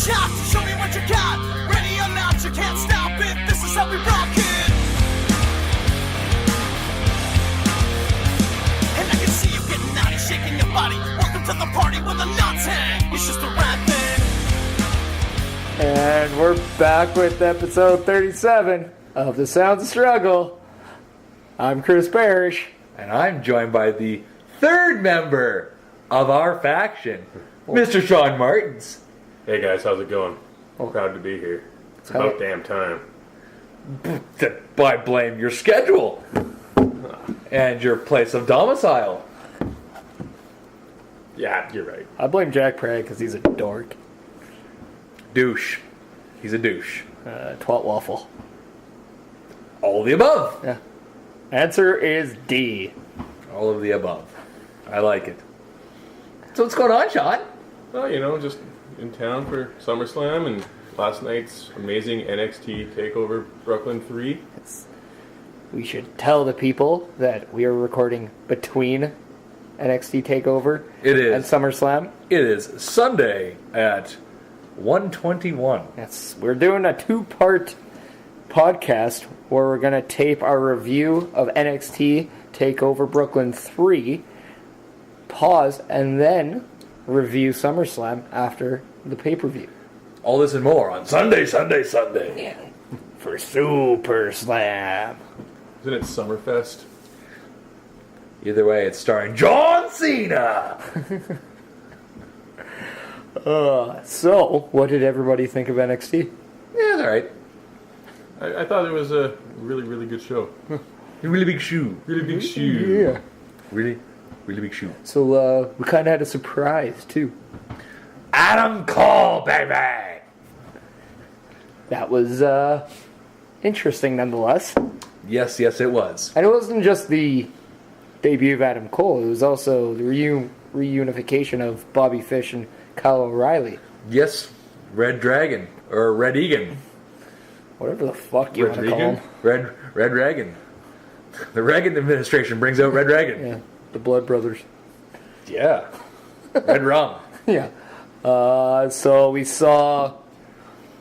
shot, show me what you got. Ready or not, you can't stop it. This is how we rock it. And I can see you getting naughty, shaking your body. Welcome to the party where the nuts hang. It's just a rap thing. And we're back with episode 37 of The Sounds of Struggle. I'm Chris Parrish. And I'm joined by the third member of our faction, Mr. Shaun Martens. Hey guys, how's it going? Proud to be here. It's about damn time. I blame your schedule and your place of domicile. Yeah, you're right. I blame Jack Prag because he's a dork. Douche. He's a douche. Twat waffle. All of the above. Yeah. Answer is D. All of the above. I like it. So what's going on, Sean? Well, you know, just in town for Summerslam and last night's amazing NXT Takeover Brooklyn III. We should tell the people that we are recording between NXT Takeover It is. and SummerSlam. It is Sunday at 1:21. Yes, we're doing a two-part podcast where we're going to tape our review of NXT Takeover Brooklyn 3, pause, and then review SummerSlam after the pay-per-view. All this and more on Sunday. Yeah. For Super Slam. Isn't it Summerfest? Either way, it's starring John Cena. So, what did everybody think of NXT? Yeah, it's alright. I thought it was a really, really good show. A really big shoe. Really big shoe. Yeah. Really big shoe. So, we kind of had a surprise, too. Adam Cole, baby! That was, interesting nonetheless. Yes, it was. And it wasn't just the debut of Adam Cole, it was also the reunification of Bobby Fish and Kyle O'Reilly. Yes, Red Dragon, or Red Egan. Whatever the fuck you want to call him. Red Dragon. The Reagan administration brings out Red Dragon. Yeah, the Blood Brothers. Yeah. Red Rum. Yeah. So we saw,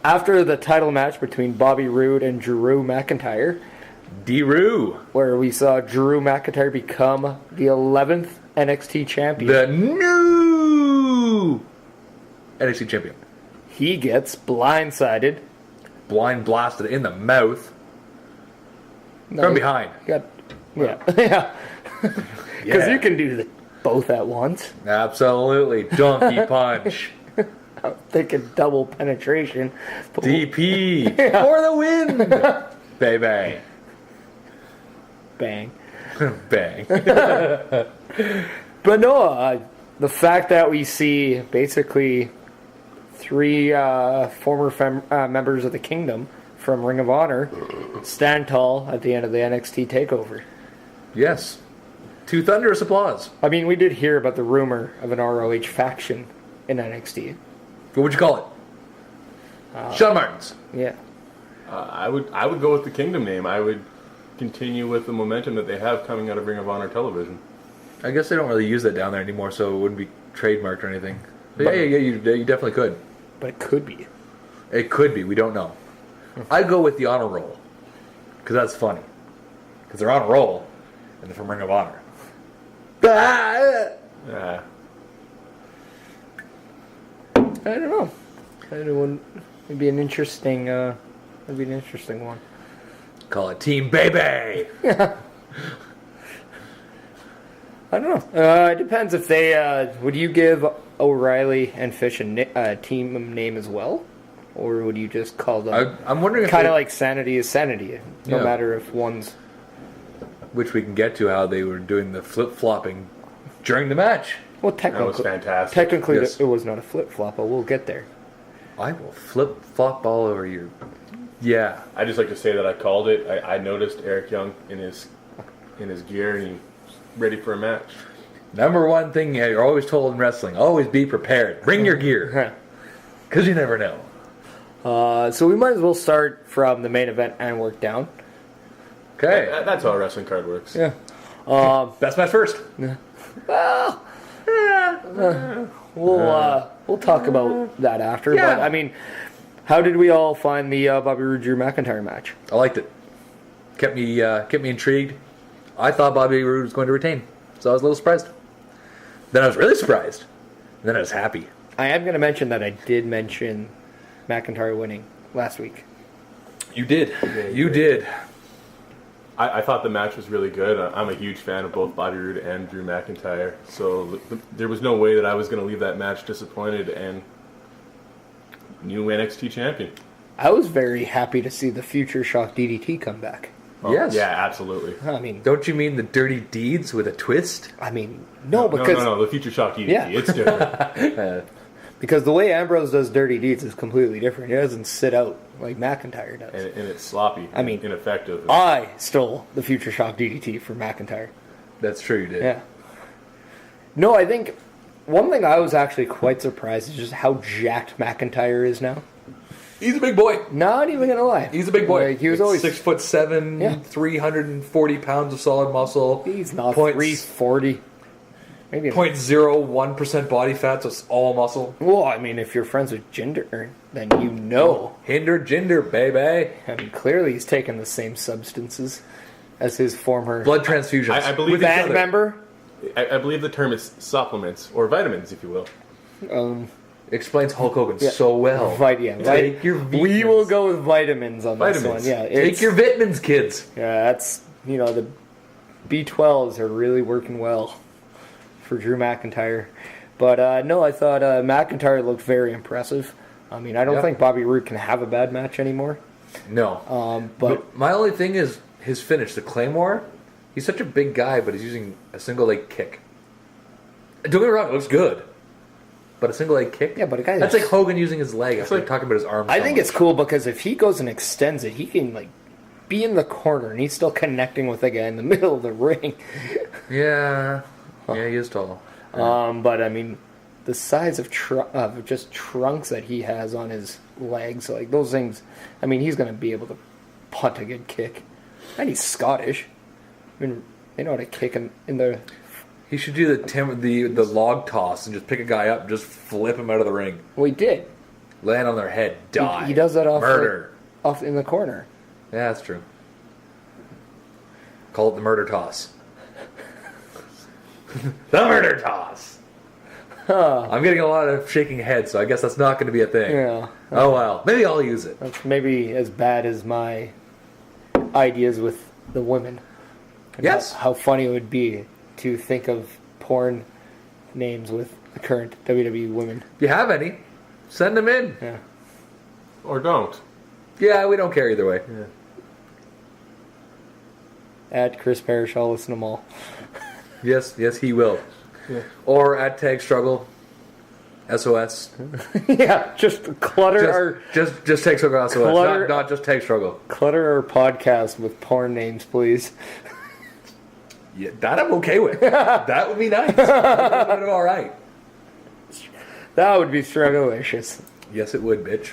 after the title match between Bobby Roode and Drew McIntyre, D-Roo. where we saw Drew McIntyre become the 11th NXT champion. The new NXT champion. He gets blindsided. Blind blasted in the mouth. From behind. Yeah. Yeah. Because Yeah. you can do both at once. Absolutely. Donkey punch. I'm thinking double penetration. DP. For the win. Baby. Bang. Bang. But no, the fact that we see basically three former members of the Kingdom from Ring of Honor stand tall at the end of the NXT Takeover. Yes. To thunderous applause. I mean, we did hear about the rumor of an ROH faction in NXT. What would you call it? Shaun Martens. Yeah. I would go with the Kingdom name. I would continue with the momentum that they have coming out of Ring of Honor television. I guess they don't really use that down there anymore, so it wouldn't be trademarked or anything. But yeah, you definitely could. But it could be. It could be. We don't know. I'd go with the honor roll. Because that's funny. Because they're on a roll, and they're from Ring of Honor. Yeah. I don't know. It'd be an interesting. It'd be an interesting one. Call it Team Baby. I don't know. It depends if they. Would you give O'Reilly and Fish a team name as well, or would you just call them? I'm wondering if kind of like Sanity is Sanity, no Yeah. matter if one's. which we can get to how they were doing the flip flopping during the match. Well, That technically, was fantastic. technically, Yes. it was not a flip flop, but we'll get there. I will flip flop all over you. Yeah. I just like to say that I called it. I noticed Eric Young in his gear and he's ready for a match. Number one thing you're always told in wrestling: always be prepared. Bring your gear, because you never know. So we might as well start from the main event and work down. Okay. That's how a wrestling card works. Yeah. Best match first. Well, we'll We'll talk about that after. Yeah. But I mean, how did we all find the Bobby Roode Drew McIntyre match? I liked it. Kept me intrigued. I thought Bobby Roode was going to retain, so I was a little surprised. Then I was really surprised. And then I was happy. I am going to mention that I did mention McIntyre winning last week. You did. You did. I thought the match was really good. I'm a huge fan of both Bobby Roode and Drew McIntyre, so there was no way that I was going to leave that match disappointed and new NXT champion. I was very happy to see the Future Shock DDT come back. Oh, Yes. Yeah, absolutely. I mean, Don't you mean the dirty deeds with a twist? no, because No, the Future Shock DDT. Yeah. It's different. because the way Ambrose does dirty deeds is completely different. He doesn't sit out like McIntyre does. and it's sloppy. I mean, ineffective. I stole the Future Shock DDT from McIntyre. That's true, you did. Yeah. No, I think one thing I was actually quite surprised is just how jacked McIntyre is now. He's a big boy. Not even gonna lie. He's a big boy. Like, he was always 6'7", Yeah. 340 pounds of solid muscle. He's not Points- 340. Maybe 0.01% body fat, so it's all muscle. Well, I mean, if you're friends with Jinder, then you know. Hinder ginger, baby. I mean, clearly he's taken the same substances as his former Blood transfusions. I believe with each band other. member. I believe the term is supplements or vitamins, if you will. Explains Hulk Hogan so well. Take your vitamins. We will go with vitamins on this Vitamins. one. Yeah, Take your vitamins, kids. Yeah, that's the B12s are really working well for Drew McIntyre. But no, I thought McIntyre looked very impressive. I mean, I don't Yep. think Bobby Roode can have a bad match anymore. No. But My only thing is his finish, the Claymore. He's such a big guy, but he's using a single leg kick. Don't get me wrong, it looks good. But a single leg kick? Yeah, but a guy that's that's- like Hogan using his leg after like- talking about his arms. I so think much. it's cool because if he goes and extends it, he can be in the corner and he's still connecting with the guy in the middle of the ring. Yeah. Yeah, he is tall. But I mean, the size of just trunks that he has on his legs, like those things. I mean, he's going to be able to punt a good kick, and he's Scottish. I mean, they know how to kick in the. He should do the log toss and just pick a guy up and just flip him out of the ring. Well, he did. Land on their head, die. He does that off Murder. off in the corner. Yeah, that's true. Call it the murder toss. The murder toss. I'm getting a lot of shaking heads, so I guess that's not going to be a thing. Yeah, Oh well, maybe I'll use it. that's maybe as bad as my ideas with the women. And Yes. how funny it would be to think of porn names with the current WWE women. If you have any, send them in. Yeah. Or don't. Yeah, we don't care either way. At Chris Parrish, I'll listen to them all. Yes, he will. Yeah. Or at tagSTRUGGLE, SOS. Yeah, just clutter Just tagSTRUGGLE, SOS. Clutter- Not just tagSTRUGGLE. our podcast with porn names, please. Yeah, that I'm okay with. That would be nice. That would be all right. That would be strugglicious. Yes, it would, bitch.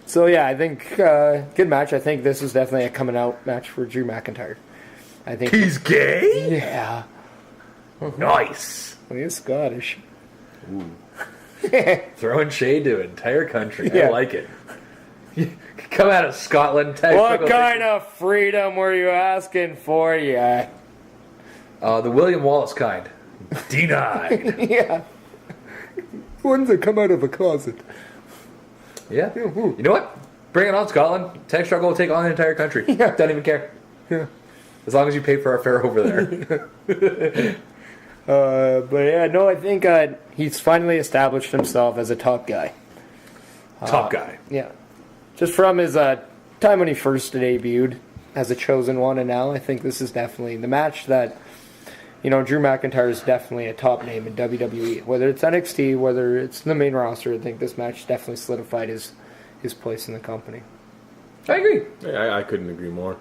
So yeah, I think good match. I think this is definitely a coming out match for Drew McIntyre. I think He's gay? yeah, Nice. he's Scottish. Throwing shade to an entire country. Yeah. I like it. Come out of Scotland. What kind of freedom were you asking for? Yeah, The William Wallace kind. Denied. yeah. Ones that come out of a closet. Yeah. You know what? Bring it on, Scotland. tagSTRUGGLE will take on the entire country. Yeah. Don't even care. Yeah. As long as you pay for our fare over there. But yeah, no, I think he's finally established himself as a top guy. Top guy. Yeah. Just from his time when he first debuted as a chosen one, and now I think this is definitely the match that, Drew McIntyre is definitely a top name in WWE. Whether it's NXT, whether it's the main roster, I think this match definitely solidified his place in the company. I agree. Yeah, I couldn't agree more.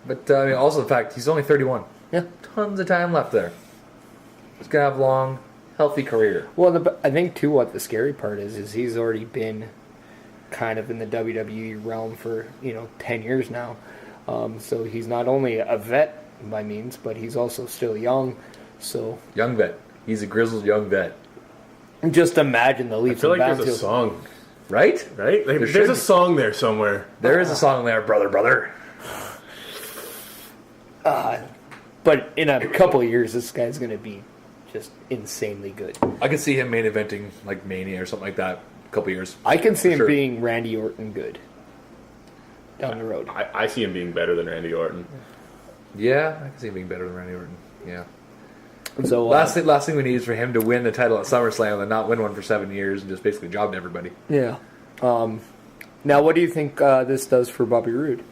But also the fact he's only 31. Yeah. Tons of time left there. He's going to have a long, healthy career. Well, I think, too, what the scary part is he's already been kind of in the WWE realm for, 10 years now. So he's not only a vet by means, but he's also still young. So Young vet. He's a grizzled young vet. Just imagine the I leaps feel and like bounds. there's a song, Right? right? Like, There there's should a be. song there somewhere. There is a song there, brother. But in a couple of years, this guy's going to be just insanely good. I could see him main eventing like Mania or something like that. A couple years. I can see him Sure. being Randy Orton good down the road. I see him being better than Randy Orton. Yeah, I can see him being better than Randy Orton. Yeah. So Last thing we need is for him to win the title at SummerSlam and not win one for 7 years and just basically job to everybody. yeah. Now, what do you think this does for Bobby Roode?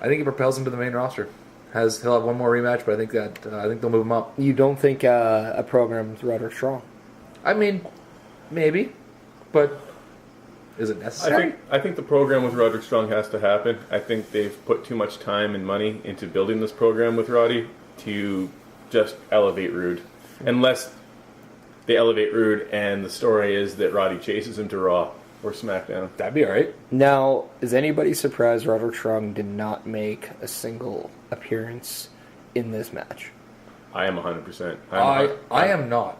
I think it propels him to the main roster. He'll have one more rematch, but I think they'll move him up. You don't think a program with Roderick Strong? I mean, maybe, but is it necessary? I think the program with Roderick Strong has to happen. I think they've put too much time and money into building this program with Roddy to just elevate Rude. Unless they elevate Rude and the story is that Roddy chases him to Raw or SmackDown. That'd be all right. Now, is anybody surprised Roderick Strong did not make a single appearance in this match? I am 100%. I am not,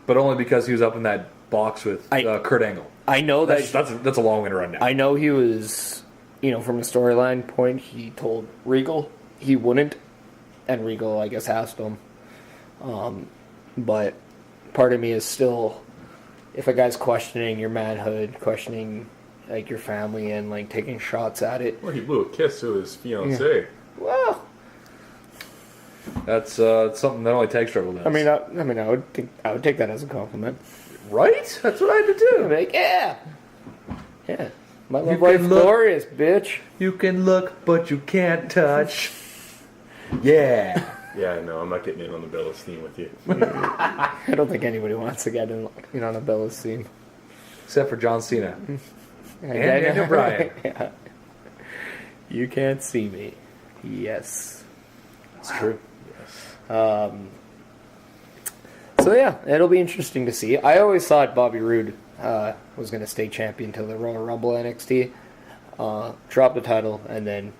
but only because he was up in that box with Kurt Angle. I know That's a long way to run down. I know he was, from a storyline point, he told Regal he wouldn't, and Regal, I guess, asked him. But part of me is still, if a guy's questioning your manhood, questioning like your family, and like taking shots at it, Well, he blew a kiss to his fiancée. well, That's something that only tagSTRUGGLE does. I would take that as a compliment. right? That's what I had to I'd do. be like, yeah, my love You life's can look- glorious, bitch. You can look, but you can't touch. Yeah. Yeah, no, I'm not getting in on the Bellas theme with you. I don't think anybody wants to get in on a Bella's theme. Except for John Cena. And Daniel Bryan. Yeah. You can't see me. Yes. It's true. So yeah, it'll be interesting to see. I always thought Bobby Roode was going to stay champion till the Royal Rumble NXT, drop the title, and then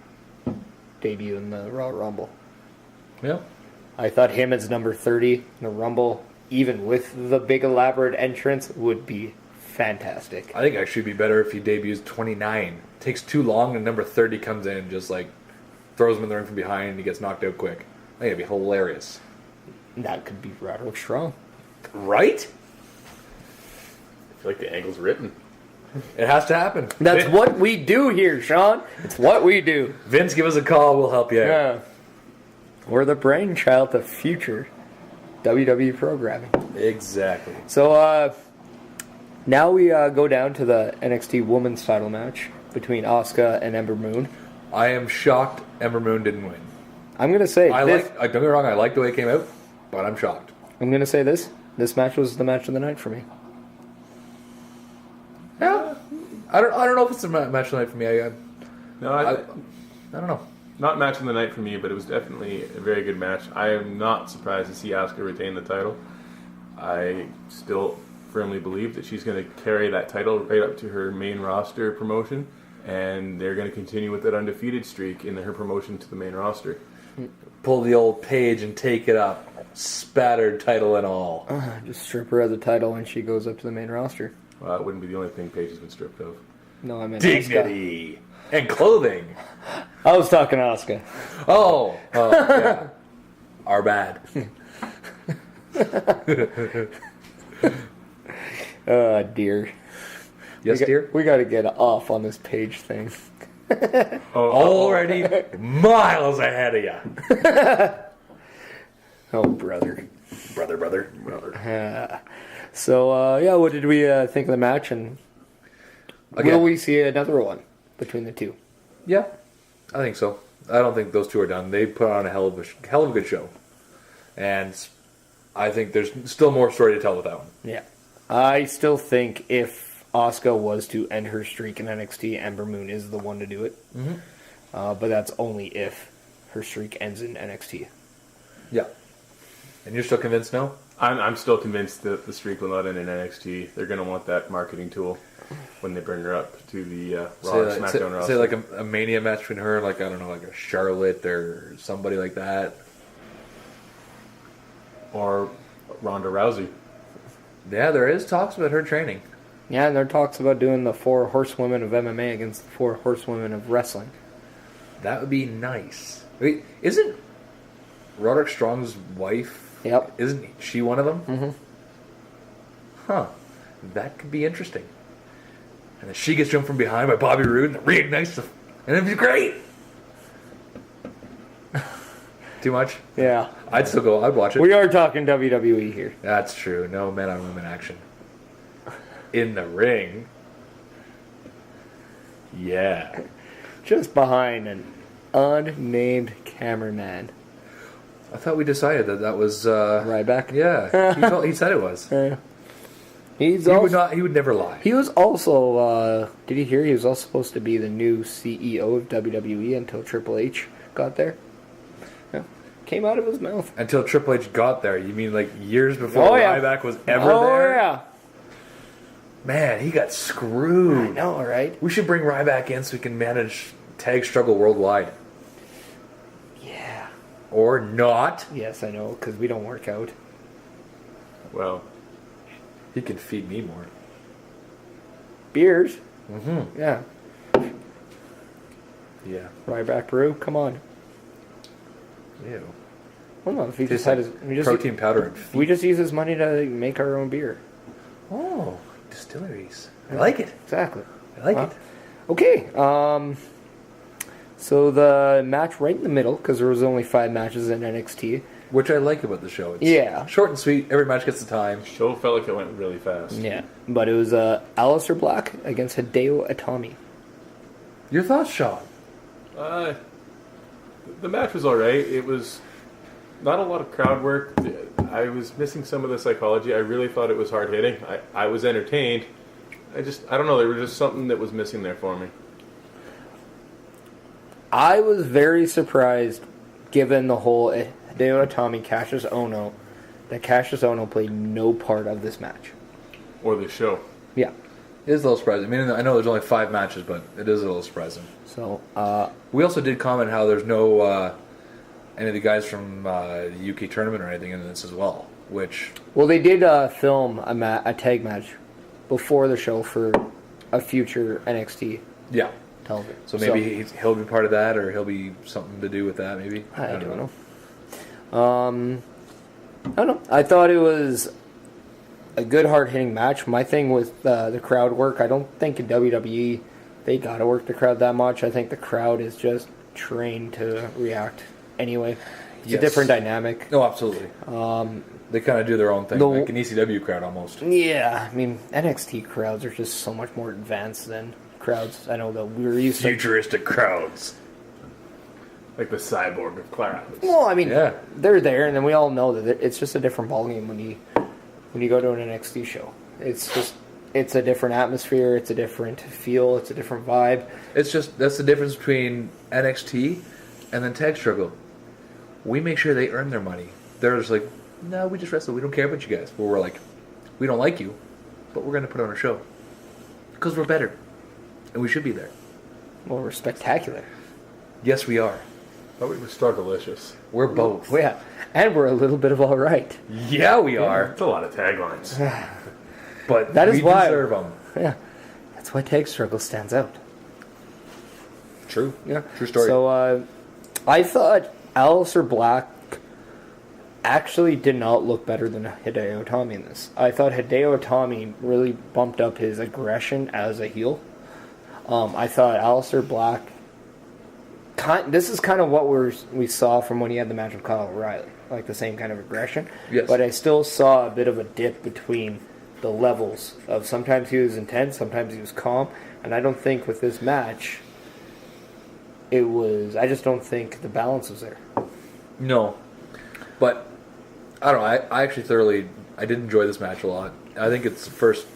debut in the Royal Rumble. Yeah. I thought him as number 30 in the Rumble, even with the big elaborate entrance, would be fantastic. I think it actually would be better if he debuts 29. Takes too long and number 30 comes in and just like throws him in the ring from behind and he gets knocked out quick. I think it'd be hilarious. That could be Roderick Strong. Right? I feel like the angle's written. It has to happen. That's what we do here, Sean. It's what we do. Vince, give us a call. We'll help you out. Yeah. We're the brainchild of future WWE programming. Exactly. So now we go down to the NXT Women's title match between Asuka and Ember Moon. I am shocked Ember Moon didn't win. I'm going to say don't get me wrong, I like the way it came out, but I'm shocked. I'm going to say this. This match was the match of the night for me. Yeah. I don't know if it's a match of the night for me. I don't know. Not match of the night for me, but it was definitely a very good match. I am not surprised to see Asuka retain the title. I still firmly believe that she's going to carry that title right up to her main roster promotion, and they're going to continue with that undefeated streak in her promotion to the main roster. Pull the old page and take it up. Spattered title and all. Just strip her of the title when she goes up to the main roster. Well, that wouldn't be the only thing Paige has been stripped of. No, I meant Asuka. Dignity. And clothing. I was talking Asuka. Oh, yeah. Our bad. Oh, dear. Yes, dear? We got to get off on this page thing. Already miles ahead of you. Oh, brother. Brother. So, yeah, what did we think of the match? And will we see another one between the two? Yeah, I think so. I don't think those two are done. They put on a hell of a good show. And I think there's still more story to tell with that one. Yeah. I still think if Asuka was to end her streak in NXT, Ember Moon is the one to do it. Mm-hmm. But that's only if her streak ends in NXT. Yeah. And you're still convinced no? I'm still convinced that the streak will not end in NXT. They're going to want that marketing tool when they bring her up to the Raw or SmackDown roster. Say like a Mania match between her and like, I don't know, like a Charlotte or somebody like that. Or Ronda Rousey. Yeah, there is talks about her training. Yeah, and there are talks about doing the 4 horsewomen of MMA against the 4 horsewomen of wrestling. That would be nice. Wait, isn't Roderick Strong's wife? Yep. Isn't she one of them? Mm-hmm. Huh. That could be interesting. And then she gets jumped from behind by Bobby Roode and reignites the... And it'd be great! Too much? Yeah. I'd still go. I'd watch it. We are talking WWE here. That's true. No men on women action. In the ring. Yeah. Just behind an unnamed cameraman. I thought we decided that was... Ryback? Yeah. He said it was. He would never lie. He was also, did you hear he was also supposed to be the new CEO of WWE until Triple H got there? Yeah. Came out of his mouth. Until Triple H got there. You mean like years before Ryback was ever there? Oh, yeah. Man, he got screwed. I know, right? We should bring Ryback in so we can manage Tag Struggle worldwide. Yeah. Or not. Yes, I know, because we don't work out. Well, He can feed me more. Beers? Mm-hmm. Yeah. Yeah. Ryback brew? Come on. Ew. Well, no, if he Tastes just had like his... protein powder and feed. We just use his money to make our own beer. Oh, distilleries. I like it. Exactly. I like it. Okay, so the match right in the middle, because there was only 5 matches in NXT. Which I like about the show. It's Yeah. short and sweet. Every match gets the time. show felt like it went really fast. Yeah. But it was Aleister Black against Hideo Itami. Your thoughts, Sean? The match was alright. It was not a lot of crowd work. I was missing some of the psychology. I really thought it was hard hitting. I was entertained. I don't know, there was just something that was missing there for me. I was very surprised, given the whole Hideo Itami Cassius Ohno, that Cassius Ohno played no part of this match. Or the show. Yeah. It is a little surprising. I mean, I know there's only 5 matches, but it is a little surprising. So, We also did comment how there's no any of the guys from the UK tournament or anything in this as well, which... well, they did film a tag match before the show for a future NXT Yeah. television. So maybe he'll be part of that, or he'll be something to do with that, maybe? I don't know. I don't know. I thought it was a good, hard-hitting match. My thing with the crowd work, I don't think in WWE they got to work the crowd that much. I think the crowd is just trained to react anyway. It's a different dynamic. No, absolutely. They kind of do their own thing, like an ECW crowd almost. Yeah, I mean, NXT crowds are just so much more advanced than crowds. I know that we're used to... Futuristic crowds. Like the cyborg of crowds. Well, I mean, Yeah. they're there, and then we all know that it's just a different ballgame when you go to an NXT show. It's a different atmosphere, it's a different feel, it's a different vibe. It's just, that's the difference between NXT and then Tag Struggle. We make sure they earn their money. They're just like, no, we just wrestle. We don't care about you guys. But we're like, we don't like you, but we're going to put on a show. Because we're better. And we should be there. Well, we're spectacular. Yes, we are. Thought we were Strugglelicious. We're both. Well, yeah, and we're a little bit of all right. Yeah, we are. It's a lot of taglines. But That is we why- deserve them. Yeah, that's why Tag Struggle stands out. True. Yeah, True story. So, I thought Aleister Black actually did not look better than Hideo Itami in this. I thought Hideo Itami really bumped up his aggression as a heel. I thought Aleister Black... this is kind of what we saw from when he had the match with Kyle O'Reilly. Like the same kind of aggression. Yes. But I still saw a bit of a dip between the levels of sometimes he was intense, sometimes he was calm. And I don't think with this match... I just don't think the balance was there. No. But, I don't know, I actually I did enjoy this match a lot. I think it's the first,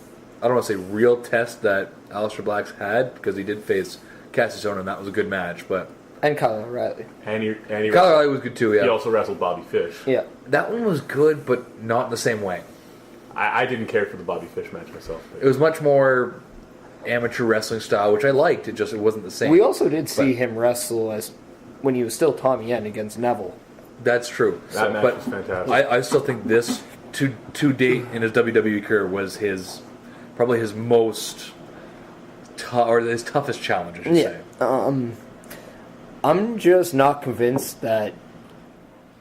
I don't want to say real test that Aleister Black's had, because he did face Cassius Ohno, and that was a good match, but... And Kyle O'Reilly. And he Kyle O'Reilly was good too, yeah. He also wrestled Bobby Fish. Yeah. That one was good, but not in the same way. I didn't care for the Bobby Fish match myself. It was much more amateur wrestling style, which I liked. It wasn't the same. We also did see him wrestle as when he was still Tommy Yen against Neville. That's true. That match was fantastic. I still think this to date in his WWE career was probably his most or his toughest challenge, I should say. I'm just not convinced that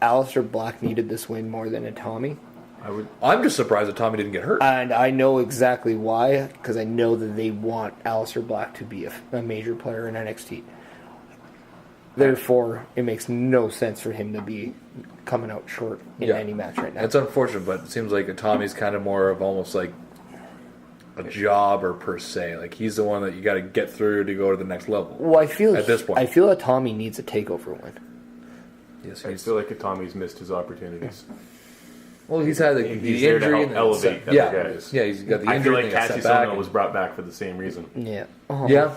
Aleister Black needed this win more than a Tommy. I'm just surprised that Tommy didn't get hurt. And I know exactly why, because I know that they want Aleister Black to be a major player in NXT. Therefore, it makes no sense for him to be coming out short in any match right now. It's unfortunate, but it seems like Tommy's kind of more of almost like a jobber per se. Like he's the one that you got to get through to go to the next level. Well, I feel at this point, I feel that Tommy needs a takeover win. Yes, I feel like Tommy's missed his opportunities. Well, he's had the there to injury help and elevate other guys. Yeah, he's got the injury. I feel like and got Cassius set back Ohno was brought back for the same reason. Yeah. Yeah.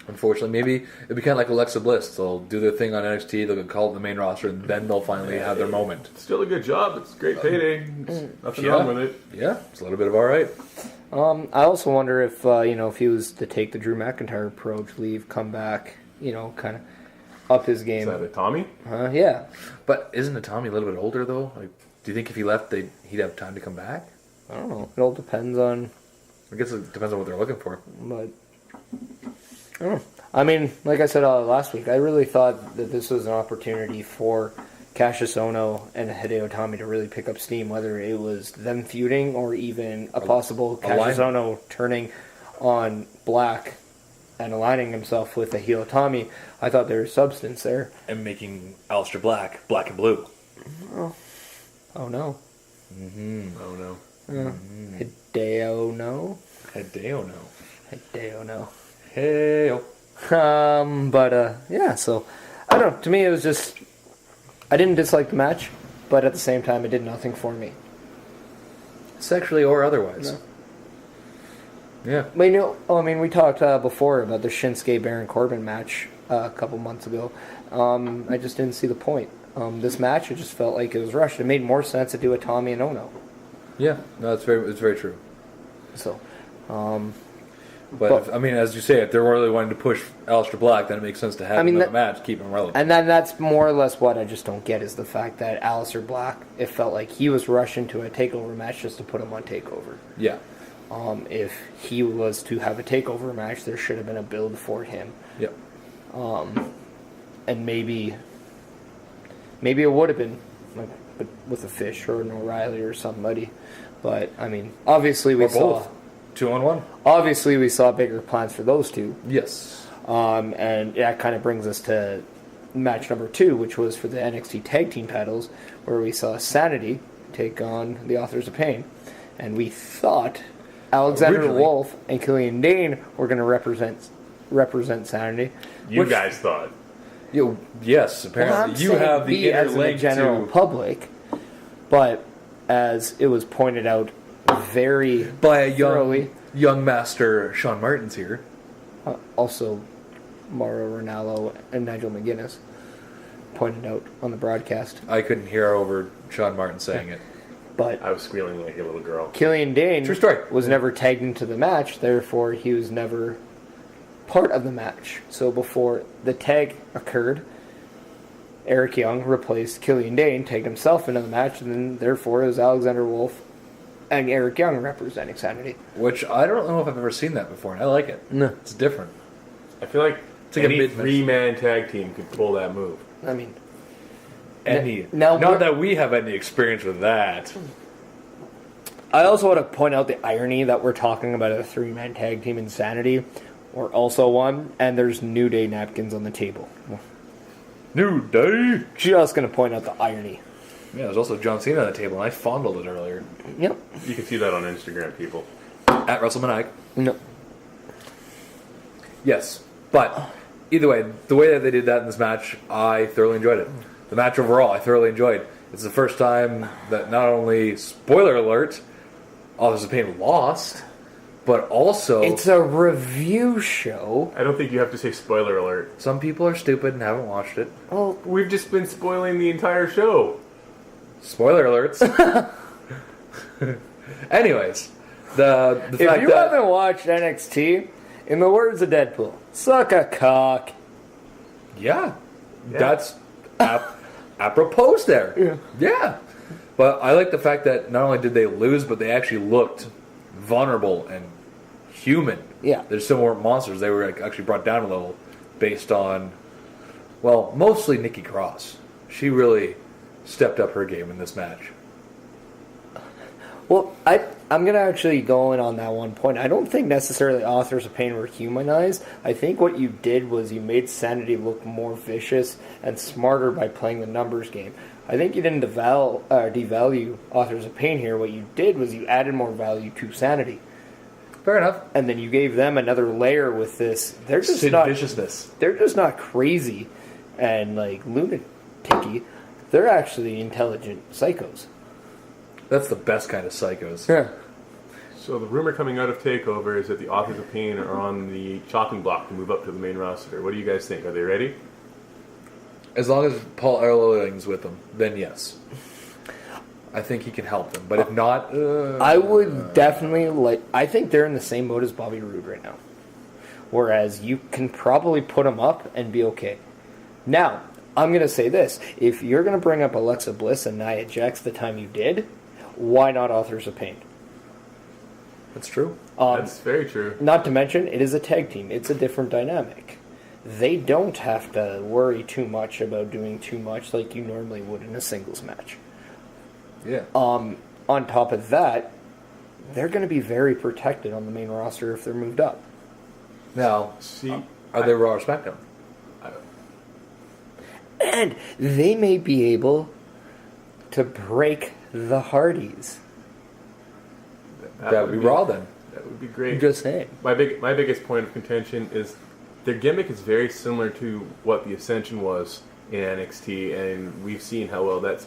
Unfortunately, maybe it'll be kind of like Alexa Bliss. They'll do their thing on NXT, they'll get called to the main roster, and then they'll finally have their moment. It's still a good job. It's a great payday. Nothing wrong with it. Yeah, it's a little bit of all right. I also wonder if if he was to take the Drew McIntyre approach, leave, come back, kind of up his game. Is that a Tommy? Yeah. But isn't Tommy a little bit older though? Like, do you think if he left, he'd have time to come back? I don't know. It all depends on. I guess it depends on what they're looking for. But I don't know. I mean, like I said last week, I really thought that this was an opportunity for Cassius Ohno and Hideo Itami to really pick up steam, whether it was them feuding or even a possible Cassius Ohno turning on Black and aligning himself with the heel Itami. I thought there was substance there. And making Aleister Black black and blue. Oh no. Mm-hmm. Oh no. Hideo no. Hideo no. Hideo no. Hey. So I don't know. To me, it was just I didn't dislike the match, but at the same time, it did nothing for me. Sexually or otherwise. No. Yeah. But we talked before about the Shinsuke Baron Corbin match a couple months ago. I just didn't see the point. This match, it just felt like it was rushed. It made more sense to do a Tommy and Ono. Yeah, no, it's very true. So, But as you say, if they're really wanting to push Aleister Black, then it makes sense to have him in the match, keep him relevant. And then that's more or less what I just don't get is the fact that Aleister Black, it felt like he was rushed into a takeover match just to put him on takeover. Yeah. If he was to have a takeover match, there should have been a build for him. Yep. And maybe it would have been like with a Fish or an O'Reilly or somebody. But obviously we saw both. 2-on-1. Obviously we saw bigger plans for those two. Yes. And that kind of brings us to match number 2, which was for the NXT Tag Team titles, where we saw Sanity take on the Authors of Pain. And we thought Alexander Wolf and Killian Dane were going to represent Sanity. You guys thought. Yes, apparently. You have the inner as in the link general to... public, but as it was pointed out very by a thoroughly, young master Shaun Martens here. Also Mauro Ranallo and Nigel McGuinness pointed out on the broadcast. I couldn't hear over Shaun Martin saying it. But I was squealing like a little girl. Killian Dane True story. was never tagged into the match, therefore he was never part of the match. So before the tag occurred, Eric Young replaced Killian Dane, tagged himself into the match, and then therefore it was Alexander Wolf and Eric Young representing Sanity. Which I don't know if I've ever seen that before, and I like it. No. It's different. I feel like like any a mid-mix. 3-man tag team could pull that move. Not that we have any experience with that. I also want to point out the irony that we're talking about a 3-man tag team Insanity. We're also one, and there's New Day napkins on the table. New Day? Just going to point out the irony. Yeah, there's also John Cena on the table, and I fondled it earlier. Yep. You can see that on Instagram, people. At WrestleManiac. No. Yes, but either way, the way that they did that in this match, I thoroughly enjoyed it. The match overall, I thoroughly enjoyed. It's the first time that not only, spoiler alert, Authors of Pain lost, but also... It's a review show. I don't think you have to say spoiler alert. Some people are stupid and haven't watched it. Well, We've just been spoiling the entire show. Spoiler alerts. Anyways, the if fact you that... haven't watched NXT, in the words of Deadpool, suck a cock. Yeah. That's apropos there. Yeah. Yeah. But I like the fact that not only did they lose, but they actually looked vulnerable and human. Yeah. They still weren't monsters. They were actually brought down a level based on, well, mostly Nikki Cross. She really stepped up her game in this match. Well, I'm going to actually go in on that one point. I don't think necessarily Authors of Pain were humanized. I think what you did was you made Sanity look more vicious and smarter by playing the numbers game. I think you didn't devalue Authors of Pain here. What you did was you added more value to Sanity. Fair enough. And then you gave them another layer with this. They're just Sid not viciousness. They're just not crazy and like lunatic-y. They're actually intelligent psychos. That's the best kind of psychos. Yeah. So the rumor coming out of TakeOver is that the Authors of Pain are on the chopping block to move up to the main roster. What do you guys think? Are they ready? As long as Paul Erling's with them, then yes. I think he can help them. But if not... I would definitely I think they're in the same boat as Bobby Roode right now. Whereas you can probably put them up and be okay. Now, I'm going to say this. If you're going to bring up Alexa Bliss and Nia Jax the time you did, why not Authors of Pain? That's true. That's very true. Not to mention, it is a tag team. It's a different dynamic. They don't have to worry too much about doing too much like you normally would in a singles match. Yeah. On top of that, they're going to be very protected on the main roster if they're moved up. Now, See, are they Raw or SmackDown? And they may be able to break the Hardys. That would be Raw then. That would be great. I'm just saying. My biggest point of contention is their gimmick is very similar to what the Ascension was in NXT, and we've seen how well that's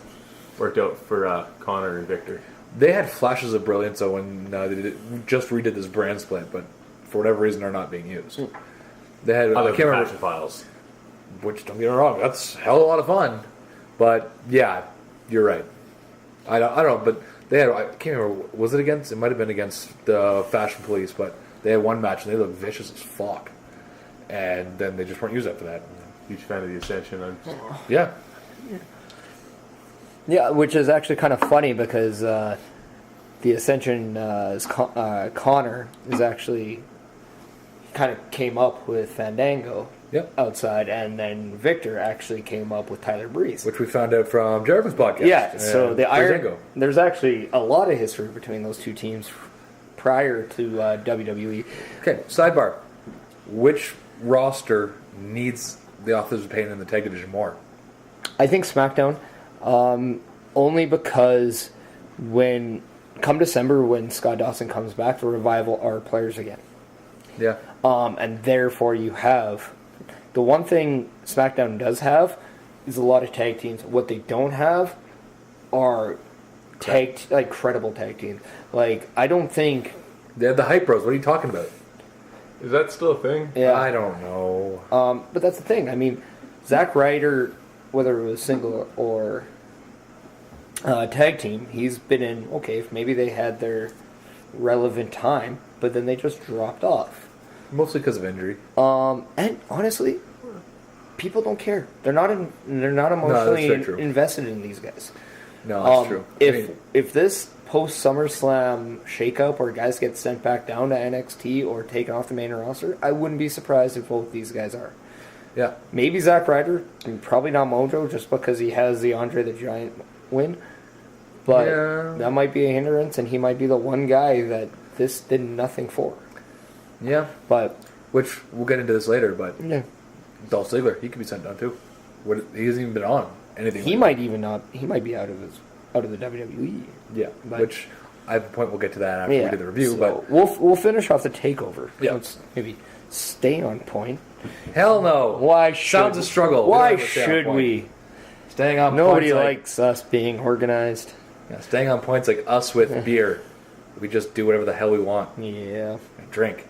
worked out for Connor and Victor. They had flashes of brilliance when they just redid this brand split, but for whatever reason they're not being used. They had Other I than can't remember, Fashion Files. which don't get me wrong, that's a hell of a lot of fun. But yeah, you're right. I don't know, but they had, I can't remember, was it against? It might have been against the Fashion Police, but they had one match and they looked vicious as fuck. And then they just weren't used after that. Huge fan of the Ascension. Yeah. Yeah, which is actually kind of funny because the Ascension Connor is actually kind of came up with Fandango outside, and then Victor actually came up with Tyler Breeze. Which we found out from Jericho's podcast. Yeah, so the Fandango. there's actually a lot of history between those two teams prior to WWE. Okay, sidebar. Which roster needs the Authors of Pain in the tag division more? I think SmackDown, only because come December when Scott Dawson comes back, the Revival are players again. Yeah. And therefore you have... The one thing SmackDown does have is a lot of tag teams. What they don't have are credible tag teams. Like, I don't think... They have the Hype Bros. What are you talking about? Is that still a thing? Yeah. I don't know. But that's the thing. I mean, Zack Ryder, whether it was single or tag team, he's been in, okay, maybe they had their relevant time, but then they just dropped off. Mostly because of injury. And honestly, people don't care. They're not emotionally invested in these guys. No, that's true. If this post SummerSlam shakeup or guys get sent back down to NXT or taken off the main roster, I wouldn't be surprised if both these guys are. Yeah. Maybe Zack Ryder, probably not Mojo, just because he has the Andre the Giant win. But that might be a hindrance, and he might be the one guy that this did nothing for. Yeah. But which we'll get into this later, but yeah. Dolph Ziggler, he could be sent down too. He hasn't even been on anything. He might even not. He might be out of the WWE. Yeah. But, which I have a point. We'll get to that after we do the review. So but we'll finish off the takeover. Yeah. Let's maybe stay on point. Hell no. Why should sounds a struggle? Why should we? Staying on Nobody points likes us being organized. Yeah, staying on points like us with beer. We just do whatever the hell we want. Yeah. Drink.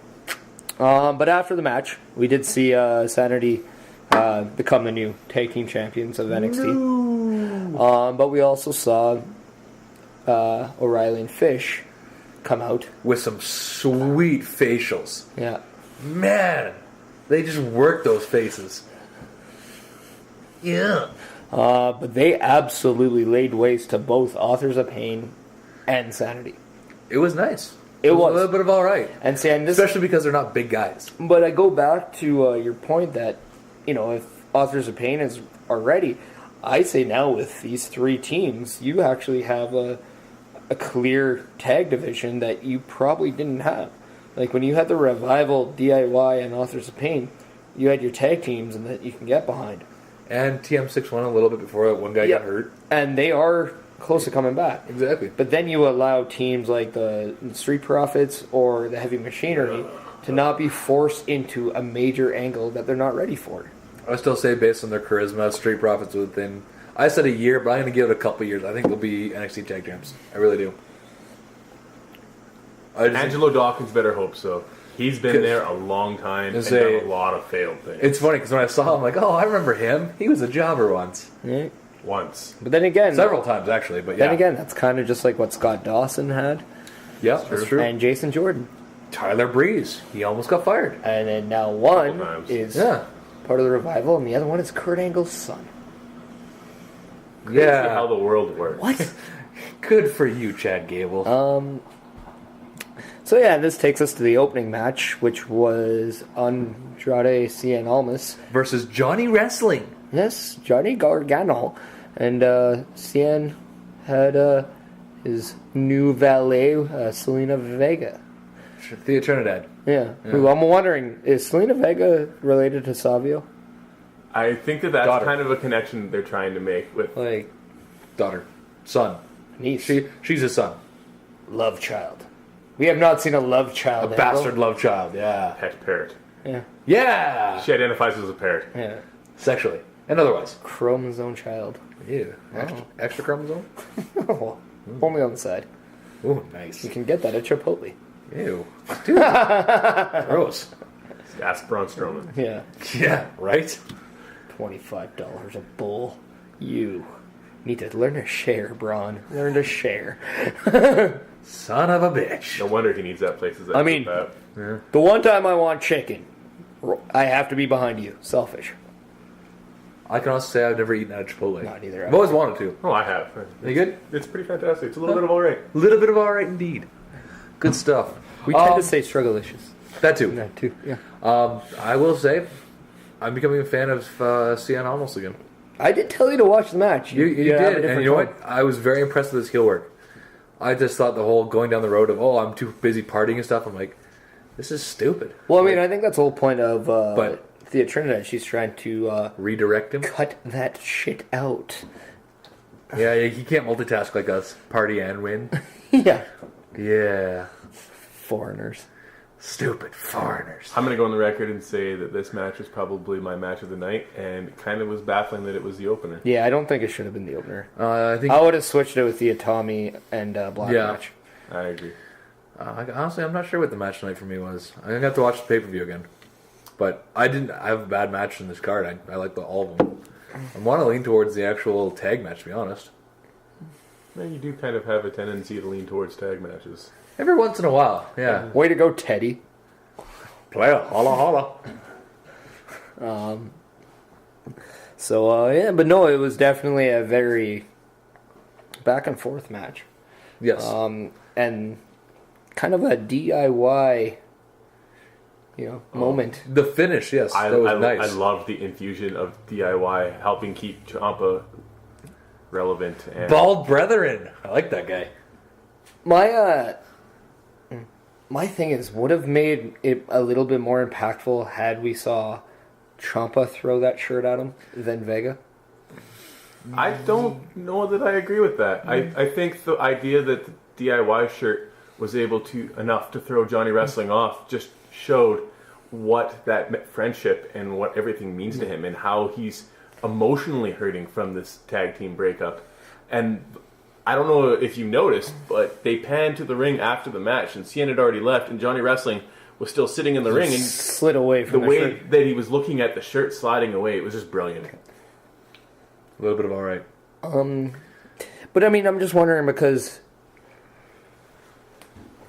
But after the match, we did see Sanity become the new tag team champions of NXT. No. But we also saw O'Reilly and Fish come out with some sweet facials. Yeah. Man, they just work those faces. Yeah. But they absolutely laid waste to both Authors of Pain and Sanity. It was nice. It was a little bit of all right. And this, especially because they're not big guys. But I go back to your point that, if Authors of Pain are ready, I say now with these three teams, you actually have a clear tag division that you probably didn't have. Like when you had the Revival, DIY, and Authors of Pain, you had your tag teams and that you can get behind. And TM6 won a little bit before one guy got hurt. And they are close to coming back. Exactly. But then you allow teams like the Street Profits or the Heavy Machinery to not be forced into a major angle that they're not ready for. I still say based on their charisma, Street Profits within... I said a year, but I'm going to give it a couple years. I think they'll be NXT Tag Champs. I really do. Angelo Dawkins better hope so. He's been there a long time and done a lot of failed things. It's funny because when I saw him, I'm like, oh, I remember him. He was a jobber once. Yeah. Once. But then again... Several times, actually, but yeah. Then again, that's kind of just like what Scott Dawson had. Yeah, that's true. And Jason Jordan. Tyler Breeze. He almost got fired. And then now one is part of the Revival, and the other one is Kurt Angle's son. Crazy how the world works. What? Good for you, Chad Gable. So yeah, this takes us to the opening match, which was Andrade Cien Almas versus Johnny Wrestling. Yes, Johnny Gargano. And Cien had his new valet, Selena Vega. Thea Trinidad. Yeah. Who I'm wondering, is Selena Vega related to Savio? I think that's kind of a connection they're trying to make with... Like... Daughter. Son. Niece. She's his son. Love child. We have not seen a love child. A bastard love child, yeah. Pet parrot. Yeah. Yeah! She identifies as a parrot. Yeah. Sexually. And otherwise. Chromosome child. Ew. Extra chromosome? Well, only on the side. Ooh, nice. You can get that at Chipotle. Ew. Dude. Gross. Ask Braun Strowman. Yeah. Yeah, right? $25 a bowl. You need to learn to share, Braun. Learn to share. Son of a bitch. No wonder he needs that place. I mean, the one time I want chicken, I have to be behind you. Selfish. I can also say I've never eaten at a Chipotle. Not either. I've always wanted to. Oh, I have. You good? It's pretty fantastic. It's a little bit of all right. A little bit of all right indeed. Good stuff. We tend to say strugglicious. That too. That too, yeah. I will say, I'm becoming a fan of Cien Almas again. I did tell you to watch the match. You did, and you know what? I was very impressed with his heel work. I just thought the whole going down the road of, I'm too busy partying and stuff, I'm like, this is stupid. Well, I mean, I think that's the whole point of Thea Trinidad. She's trying to... redirect him? Cut that shit out. Yeah, he can't multitask like us. Party and win. Yeah. Yeah. Foreigners. Stupid foreigners. I'm going to go on the record and say that this match was probably my match of the night, and it kind of was baffling that it was the opener. Yeah, I don't think it should have been the opener. I would have switched it with the Atami and Black match. I agree. Honestly, I'm not sure what the match tonight for me was. I'm going to have to watch the pay-per-view again. But I have a bad match in this card. I like all of them. I want to lean towards the actual tag match, to be honest. Man, you do kind of have a tendency to lean towards tag matches. Every once in a while, yeah. Way to go, Teddy. Player, holla holla. So, but no, it was definitely a very back and forth match. Yes. And kind of a DIY, moment. The finish, yes. That was nice. I love the infusion of DIY helping keep Ciampa relevant. And Bald Brethren. I like that guy. My thing is, would have made it a little bit more impactful had we saw Ciampa throw that shirt at him than Vega. I don't know that I agree with that. I think the idea that the DIY shirt was able to enough to throw Johnny Wrestling off just showed what that friendship and what everything means to him and how he's emotionally hurting from this tag team breakup. And I don't know if you noticed, but they panned to the ring after the match, and Cien had already left, and Johnny Wrestling was still sitting in the ring, and slid away from the way that he was looking at the shirt sliding away. It was just brilliant. A little bit of all right. But I mean, I'm just wondering because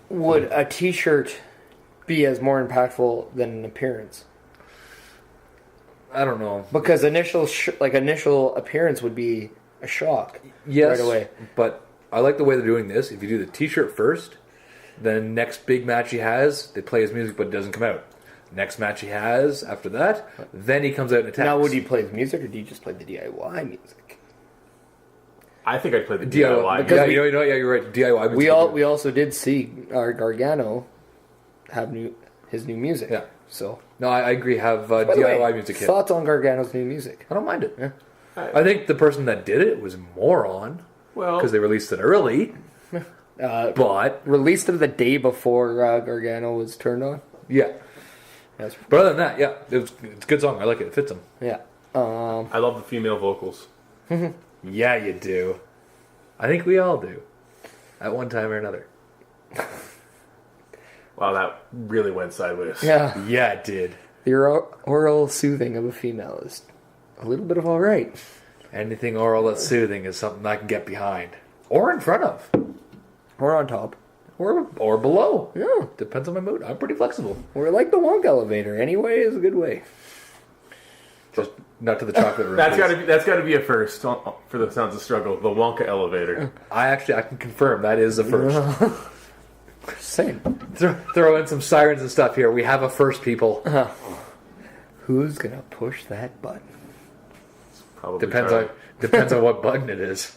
would a T-shirt be as more impactful than an appearance? I don't know. Because initial appearance would be a shock. Yes, right away. But I like the way they're doing this. If you do the T-shirt first, then next big match he has, they play his music, but it doesn't come out. Next match he has after that, then he comes out and attacks. Now, would you play his music, or do you just play the DIY music? I think I'd play the DIY. DIY. Yeah, you're right. DIY. We also did see our Gargano have his new music. Yeah. So No, I agree. Have by the DIY way, music hit. thoughts on Gargano's new music? I don't mind it. Yeah. I think the person that did it was moron Well, because they released it early. But Released it the day before Gargano was turned on. yeah. That's, But other than that, yeah, it's a good song. I like it. It fits him. yeah. I love the female vocals. Yeah, you do. I think we all do, at one time or another. Wow, that really went sideways. Yeah. Yeah, it did. The oral soothing of a female is a little bit of all right. Anything oral that's soothing is something I can get behind, or in front of, Or on top. or below. Yeah. Depends on my mood. I'm pretty flexible. We're like the Wonk elevator. Any way is a good way. Just not to the chocolate room. That's please. got to be a first for the Sounds of Struggle. The Wonka elevator. I can confirm that is a first. Same. Throw in some sirens and stuff here. We have a first, people. Who's gonna push that button? Probably Depends on what button it is.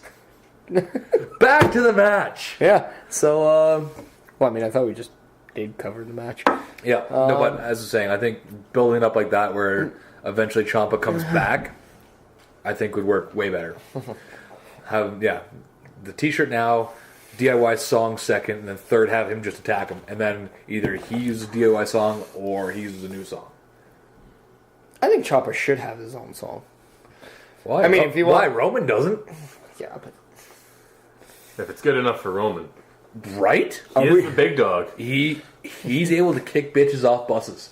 Back to the match. Yeah. So, well, I mean, I thought we just did cover the match. Yeah. No, but as I was saying, I think building up like that, where eventually Ciampa comes back, I think would work way better. The T-shirt now, DIY song second, and then third have him just attack him, and then either he uses DIY song or he uses a new song. I think Ciampa should have his own song. Why? I mean, if you why want- Roman doesn't, Yeah, but If it's good enough for Roman. right? He is the big dog. He's able to kick bitches off buses,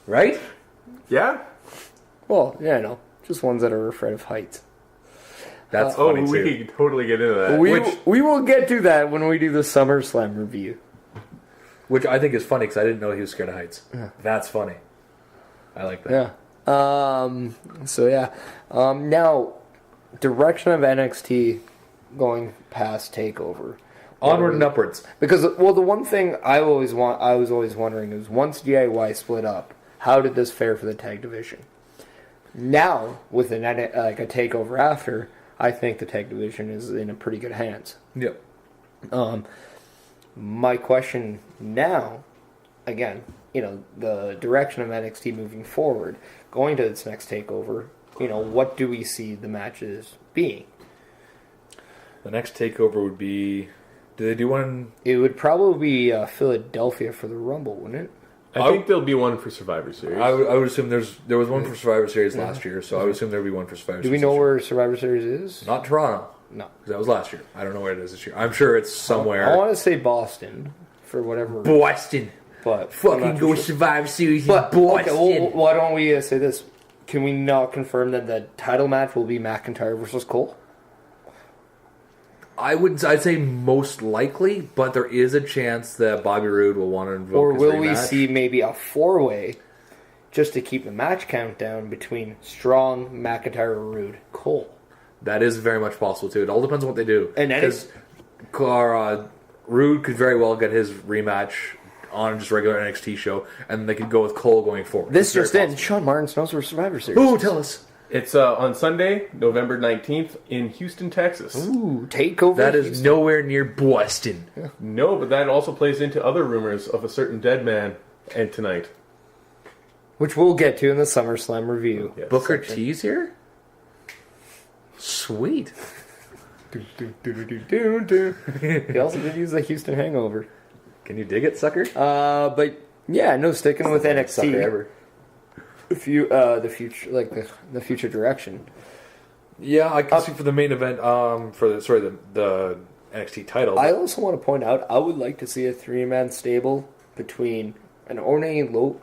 right? Yeah? well, yeah, no, just ones that are afraid of heights. That's Oh, funny we too. could totally get into that. We will get to that when we do the SummerSlam review. Which I think is funny because I didn't know he was scared of heights. That's funny. I like that. Yeah. So yeah. Now, direction of NXT going past Takeover. Onward and upwards. Because the one thing I was always wondering is, once DIY split up, how did this fare for the tag division? Now, with a takeover after, I think the tag division is in a pretty good hands. Yep. My question now, again, the direction of NXT moving forward, going to its next takeover, what do we see the matches being? The next takeover would be. Do they do one? It would probably be Philadelphia for the Rumble, wouldn't it? I think there'll be one for Survivor Series. I would assume there was one for Survivor Series last year, so I would assume there would be one for Survivor Do Series. we know this where Survivor Series is? year. Not Toronto, No. because that was last year. I don't know where it is this year. I'm sure it's somewhere. I want to say Boston for whatever. Boston. But I'm Fucking not go too sure. Survivor Series in But Boston. okay, well, why don't we say this? Can we not confirm that the title match will be McIntyre versus Cole? I'd say most likely, but there is a chance that Bobby Roode will want to invoke Or his will we rematch. see maybe a four-way just to keep the match count down between Strong, McIntyre, Rude, Cole? That is very much possible too. It all depends on what they do. And because Rude could very well get his rematch on just regular NXT show, and they could go with Cole going forward. This It's just very in. possible. Shaun Martens knows where Survivor Series. Ooh, tell us. It's on Sunday, November 19th in Houston, Texas. Ooh, takeover. That is Houston. nowhere near Boston. No, but that also plays into other rumors of a certain dead man and tonight. Which we'll get to in the SummerSlam review. Yes. Booker T's here? Sweet. He also did use the Houston Hangover. Can you dig it, sucker? But yeah, no, sticking with Sucker NXT. ever. The future, like the future direction. Yeah, I can see for the main event. The NXT title. I also want to point out, I would like to see a three-man stable between an Orne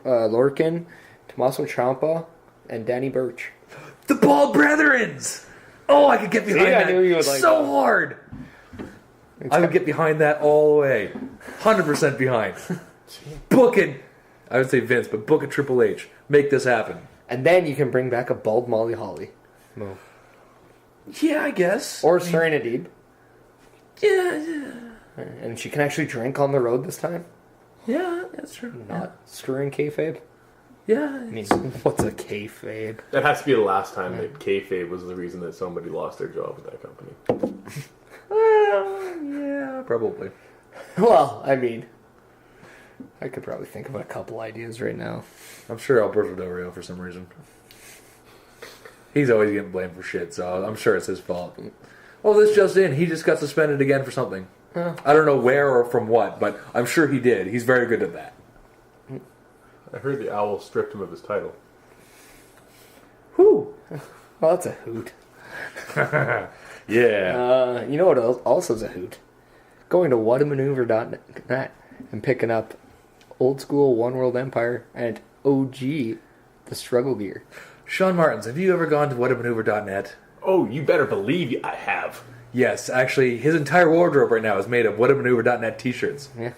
Lorcan, Tommaso Ciampa, and Danny Burch. The Ball Brethrens. Oh, I could get behind I that knew you would like so that. hard. I would get behind that all the way. 100% behind. Booking. I would say Vince, but book a Triple H. Make this happen. And then you can bring back a bald Molly Holly. No. Yeah, I guess. Or Serenity. Yeah. And she can actually drink on the road this time. Yeah, that's true. Not screwing kayfabe. Yeah. I mean, what's a kayfabe? That has to be the last time that kayfabe was the reason that somebody lost their job with that company. Yeah, probably. Well, I mean, I could probably think of a couple ideas right now. I'm sure Alberto Del Rio for some reason. He's always getting blamed for shit, so I'm sure it's his fault. Well, this just in, he just got suspended again for something. I don't know where or from what, but I'm sure he did. He's very good at that. I heard the Owl stripped him of his title. Whew. Well, that's a hoot. Yeah. You know what else also is a hoot? Going to whatamaneuver.net and picking up old school One World Empire and OG the Struggle gear. Shaun Martens, have you ever gone to whatamaneuver.net? Oh, you better believe I have. Yes, actually, his entire wardrobe right now is made of whatamaneuver.net t-shirts. Yeah.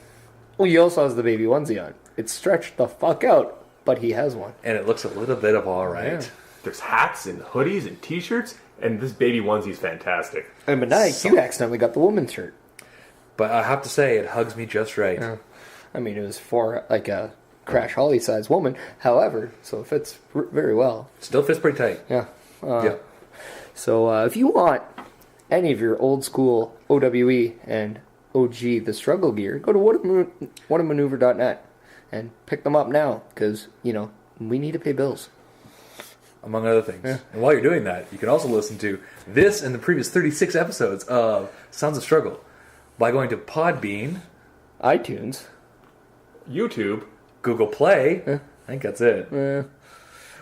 Well, he also has the baby onesie on. It's stretched the fuck out, but he has one. And it looks a little bit of all right. Yeah. There's hats and hoodies and t-shirts, and this baby onesie's fantastic. And Meniac, you accidentally got the woman's shirt. But I have to say, it hugs me just right. Yeah. I mean, it was for like a Crash Holly size woman. However, so it fits very well. Still fits pretty tight. Yeah. Yeah. So if you want any of your old school OWE and OG the Struggle gear, go to whatamaneuver.net and pick them up now because, you know, we need to pay bills. Among other things. Yeah. And while you're doing that, you can also listen to this and the previous 36 episodes of Sounds of Struggle by going to Podbean, iTunes. YouTube. Google Play. I think that's it.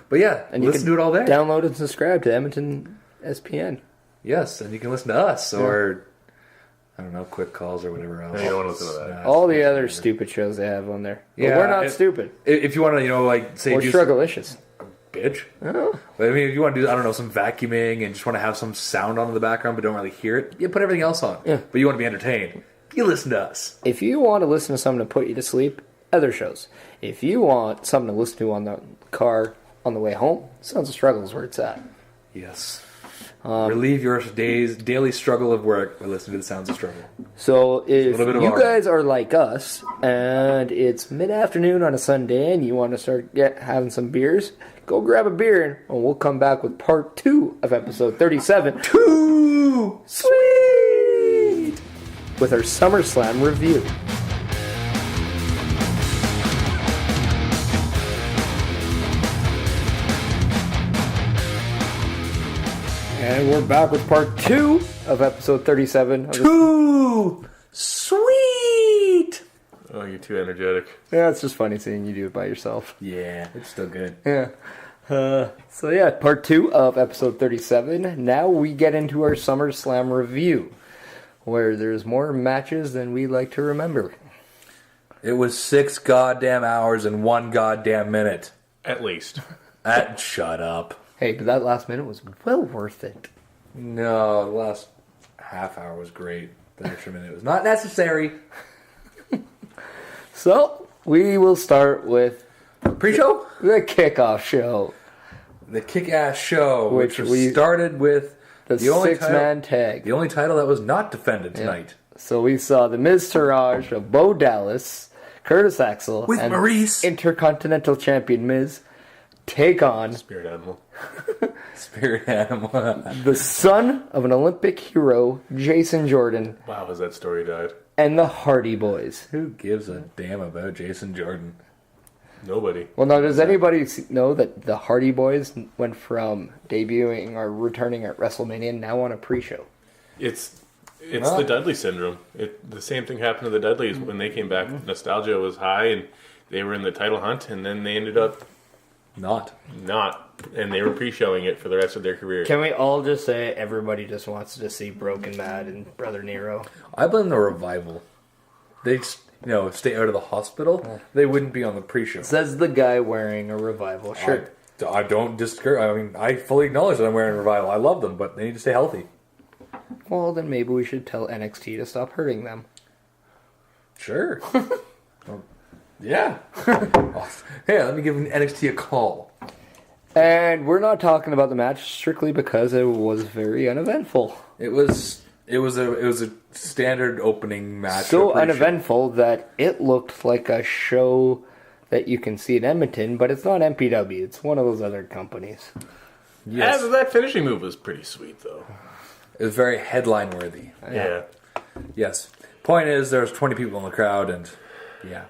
But yeah, And listen to it all there. Download and subscribe to Edmonton SPN. Yes, and you can listen to us or, I don't know, Quick Calls or whatever else. No, you don't want to listen to that. All the other stupid shows they have on there. But Yeah, we're not stupid. If you want to, like, say... We're do strugglicious. bitch. Oh. But I mean, if you want to do, I don't know, some vacuuming and just want to have some sound on in the background but don't really hear it, you put everything else on. Yeah. But you want to be entertained, you listen to us. If you want to listen to something to put you to sleep, other shows. If you want something to listen to on the car on the way home, Sounds of Struggle is where it's at. Yes. Relieve your daily struggle of work by listening to the Sounds of Struggle. So if little bit of you art. guys are like us and it's mid-afternoon on a Sunday and you want to start having some beers, go grab a beer and we'll come back with part 2 of episode 37. Sweet! With our SummerSlam review. And we're back with part 2 of episode 37. Of Sweet! Oh, you're too energetic. Yeah, it's just funny seeing you do it by yourself. Yeah, it's still good. Yeah. So yeah, part 2 of episode 37. Now we get into our SummerSlam review, where there's more matches than we like to remember. It was 6 goddamn hours and 1 goddamn minute. At least. Shut up. Hey, but that last minute was well worth it. No, the last half hour was great. The extra minute was not necessary. So, we will start with Pre-show? the kickoff show. The kick-ass show, which we started with The only six-man tag. The only title that was not defended tonight. So we saw the Miz Taraj of Bo Dallas, Curtis Axel, With and Maurice. Intercontinental Champion Miz take on Spirit animal. Spirit animal. the son of an Olympic hero, Jason Jordan, Wow, has that story died? and the Hardy Boys. Who gives a damn about Jason Jordan? Nobody. Well, now, does anybody know that the Hardy Boys went from debuting or returning at WrestleMania now on a pre-show? It's the Dudley syndrome. The same thing happened to the Dudleys when they came back. Nostalgia was high, and they were in the title hunt, and then they ended up Not. and they were pre-showing it for the rest of their career. Can we all just say everybody just wants to see Broken Mad and Brother Nero? I blame the Revival. They just, stay out of the hospital. They wouldn't be on the pre-show. Says the guy wearing a Revival shirt. I don't disagree. I mean, I fully acknowledge that I'm wearing Revival. I love them, but they need to stay healthy. Well, then maybe we should tell NXT to stop hurting them. Sure. Yeah. Hey, let me give NXT a call. And we're not talking about the match strictly because it was very uneventful. It was a standard opening match. So uneventful that it looked like a show that you can see in Edmonton, but it's not MPW. It's one of those other companies. Yes. That finishing move was pretty sweet, though. It was very headline worthy. Yeah. Yes. Point is, there was 20 people in the crowd, and Yeah.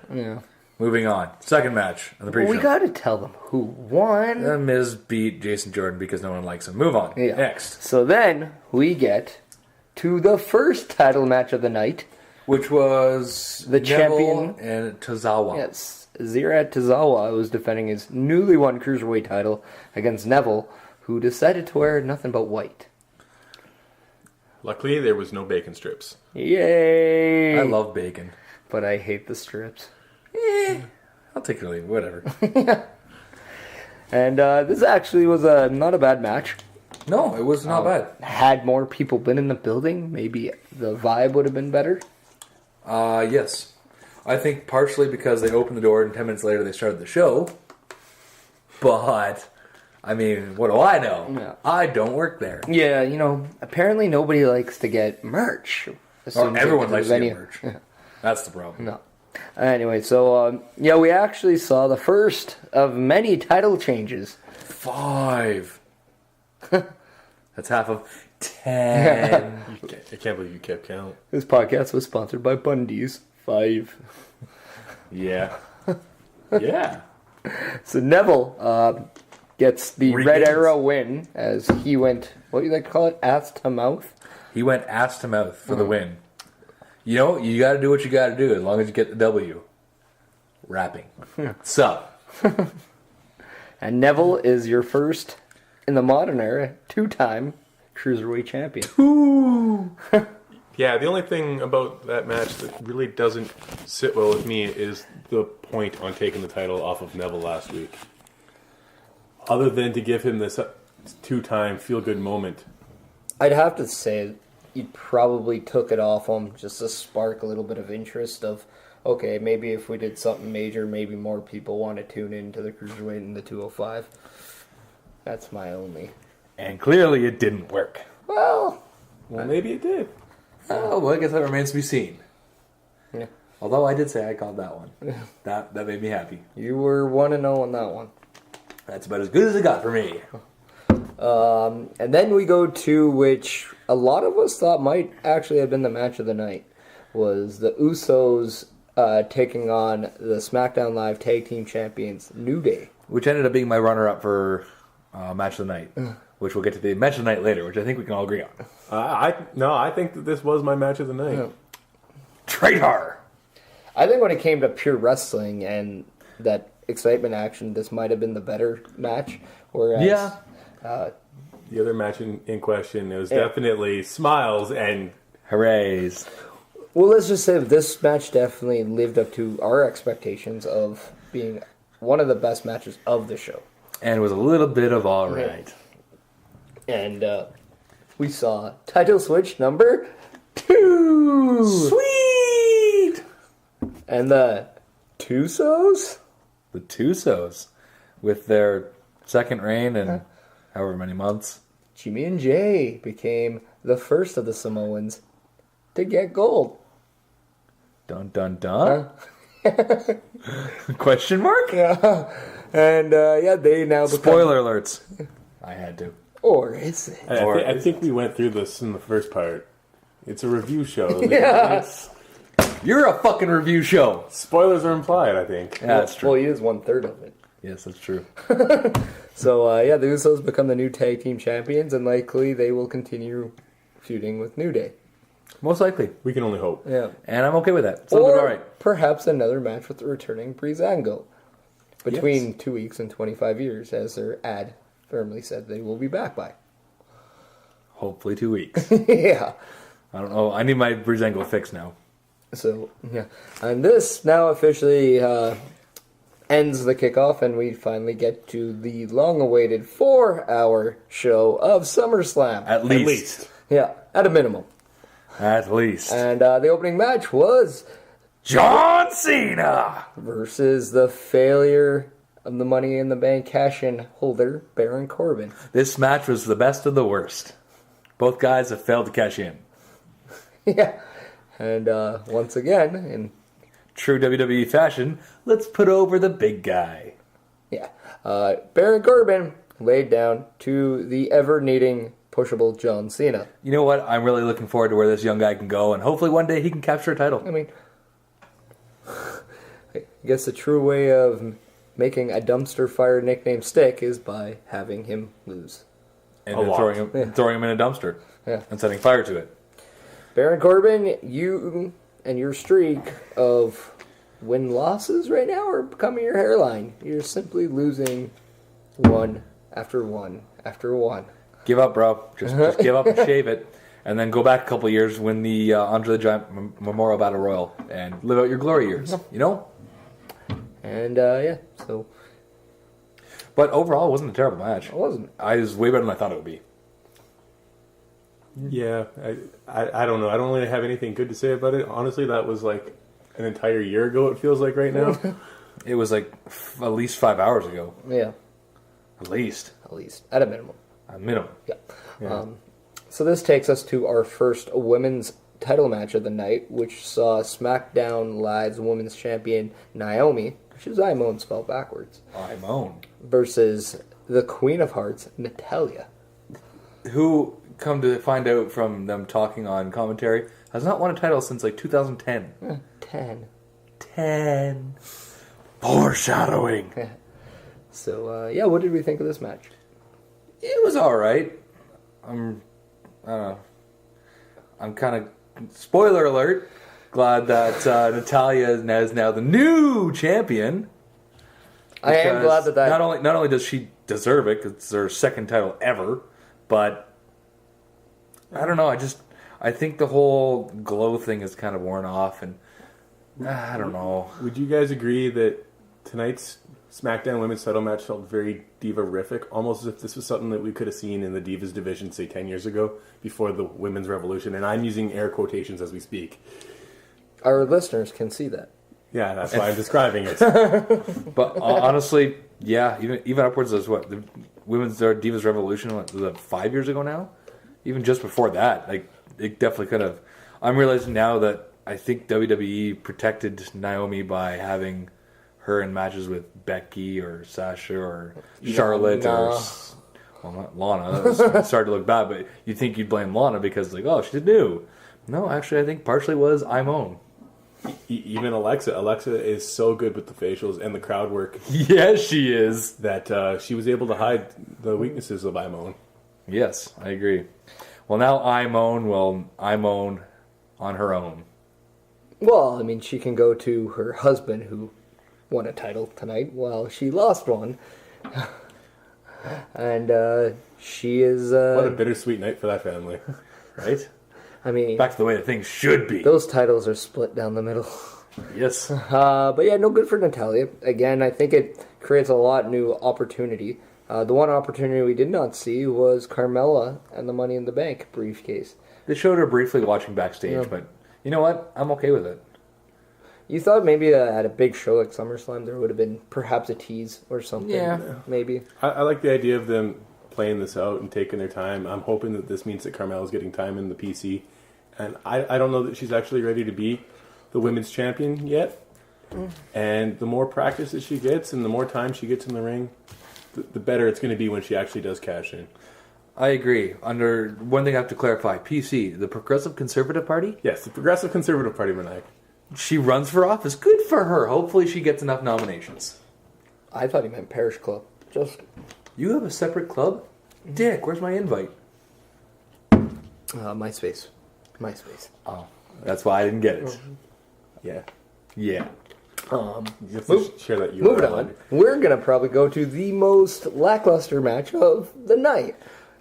Moving on. Second match on the pre-show. We got to tell them who won. The Miz beat Jason Jordan because no one likes him. Move on. Yeah. Next. So then we get to the first title match of the night. Which was The Neville champion. and Tozawa. Yes. Zira Tozawa was defending his newly won Cruiserweight title against Neville, who decided to wear nothing but white. Luckily, there was no bacon strips. Yay! I love bacon. But I hate the strips. I'll take it or leave it, whatever. And this actually was not a bad match. No, it was not bad. Had more people been in the building, maybe the vibe would have been better. Yes. I think partially because they opened the door and 10 minutes later they started the show. But, I mean, what do I know? Yeah. I don't work there. Yeah, apparently nobody likes to get merch. Or everyone likes to any- get merch. That's the problem. No. Anyway, so, we actually saw the first of many title changes. 5. That's half of 10. I can't believe you kept count. This podcast was sponsored by Bundy's. 5. Yeah. Yeah. So Neville gets the Red Regains. Arrow win as he went, what do you like to call it, ass to mouth? He went ass to mouth for the win. You know, you got to do what you got to do as long as you get the W. Rapping. Sup? And Neville is your first, in the modern era, 2-time Cruiserweight champion. Yeah, the only thing about that match that really doesn't sit well with me is the point on taking the title off of Neville last week. Other than to give him this 2-time feel-good moment. I'd have to say you probably took it off him just to spark a little bit of interest of, okay, maybe if we did something major, maybe more people want to tune into the Cruiserweight and the 205. That's my only. And clearly it didn't work. Well, Maybe it did. Oh, well, I guess that remains to be seen. yeah. Although I did say I called that one. That made me happy. You were 1-0 on that one. That's about as good as it got for me. And then we go to which a lot of us thought might actually have been the match of the night, was the Usos taking on the SmackDown Live Tag Team Champions, New Day. Which ended up being my runner-up for Match of the Night. Which we'll get to the Match of the Night later, which I think we can all agree on. I think that this was my match of the night. Yeah. Traitor! I think when it came to pure wrestling and that excitement action, this might have been the better match. Whereas, Yeah. The other match in question, it was definitely smiles and Hoorays. well, let's just say this match definitely lived up to our expectations of being one of the best matches of the show. And it was a little bit of alright. And we saw title switch number 2. Sweet! And the Tusos? The Tusos. With their second reign in however many months. Jimmy and Jay became the first of the Samoans to get gold. Dun dun dun. Question mark? Yeah. And they now become... Spoiler alerts. I had to. Or is it? I think we went through this in the first part. It's a review show. Yeah. You're a fucking review show. Spoilers are implied, I think. Yeah, that's true. Well, he is 1/3 of it. Yes, that's true. So, the Usos become the new tag team champions, and likely they will continue feuding with New Day. Most likely. We can only hope. Yeah. And I'm okay with that. So Or alright. perhaps another match with the returning Breezango. Between 2 weeks and 25 years, as their ad firmly said they will be back by. Hopefully 2 weeks. Yeah. I don't know. I need my Breezango fix now. So, yeah. And this now officially ends the kickoff, and we finally get to the long-awaited 4-hour show of SummerSlam. At least. Yeah, at a minimum. At least. And the opening match was John Cena versus the failure of the Money in the Bank cash-in holder, Baron Corbin. This match was the best of the worst. Both guys have failed to cash in. Yeah. And once again, in True WWE fashion, let's put over the big guy. yeah, Baron Corbin laid down to the ever-needing, pushable John Cena. You know what? I'm really looking forward to where this young guy can go, and hopefully one day he can capture a title. I mean, I guess the true way of making a dumpster fire nickname stick is by having him lose. And A then lot. throwing him in a dumpster. Yeah. And setting fire to it. Baron Corbin, you and your streak of win-losses right now are becoming your hairline. You're simply losing one after one after one. Give up, bro. Just give up and shave it. And then go back a couple years, win the Andre the Giant Memorial Battle Royal, and live out your glory years. You know? And, yeah, so But overall, it wasn't a terrible match. it wasn't. It was way better than I thought it would be. Yeah, I don't know. I don't really have anything good to say about it. Honestly, that was like an entire year ago, it feels like right now. It was like at least 5 hours ago. Yeah, At least. at a minimum. A minimum. Yeah. So this takes us to our first women's title match of the night, which saw SmackDown Live's women's champion Naomi, which is Imone spelled backwards, I'm on. versus the Queen of Hearts, Natalya. Who, come to find out from them talking on commentary, has not won a title since like 2010. 10. 10. Foreshadowing. So, yeah, what did we think of this match? It was alright. I don't know. I'm kind of, spoiler alert, glad that Natalya is now the new champion. I am glad that Not only does she deserve it, because it's her second title ever, but I don't know, I think the whole glow thing is kind of worn off, and I don't know. Would you guys agree that tonight's SmackDown Women's title match felt very diva-rific? Almost as if this was something that we could have seen in the Divas division, say, 10 years ago, before the Women's Revolution. And I'm using air quotations as we speak. Our listeners can see that. Yeah, that's why I'm describing it. But honestly, yeah, even upwards of what, the Women's Divas Revolution, was that 5 years ago now? Even just before that, like, it definitely could have. I'm realizing now that I think WWE protected Naomi by having her in matches with Becky or Sasha or Charlotte or, well, not Lana. It's started to look bad, but you'd think you'd blame Lana because, like, oh, she's new. No, actually, I think partially was Imone. Even Alexa. Alexa is so good with the facials and the crowd work Yes, she is. that she was able to hide the weaknesses of Imone. Yes, I agree. Well, now Imone on her own. Well, I mean, she can go to her husband, who won a title tonight, while she lost one. And she is... What a bittersweet night for that family. Right? I mean, Back to the way that things should be. those titles are split down the middle. Yes. But yeah, no good for Natalya. Again, I think it creates a lot new opportunity. The one opportunity we did not see was Carmella and the Money in the Bank briefcase. They showed her briefly watching backstage, but you know what? I'm okay with it. You thought maybe at a big show like SummerSlam there would have been perhaps a tease or something. Yeah. Maybe. I like the idea of them playing this out and taking their time. I'm hoping that this means that Carmella's getting time in the PC. And I don't know that she's actually ready to be the women's champion yet. And the more practice that she gets and the more time she gets in the ring, the better it's going to be when she actually does cash in. I agree. Under one thing I have to clarify, PC, the Progressive Conservative Party? Yes, the Progressive Conservative Party, Meniac. She runs for office. Good for her. Hopefully she gets enough nominations. I thought he meant Parish Club. Just You have a separate club? Dick, where's my invite? MySpace. Oh, that's why I didn't get it. Yeah. Yeah. You have to share that URL. Moving on, we're going to probably go to the most lackluster match of the night.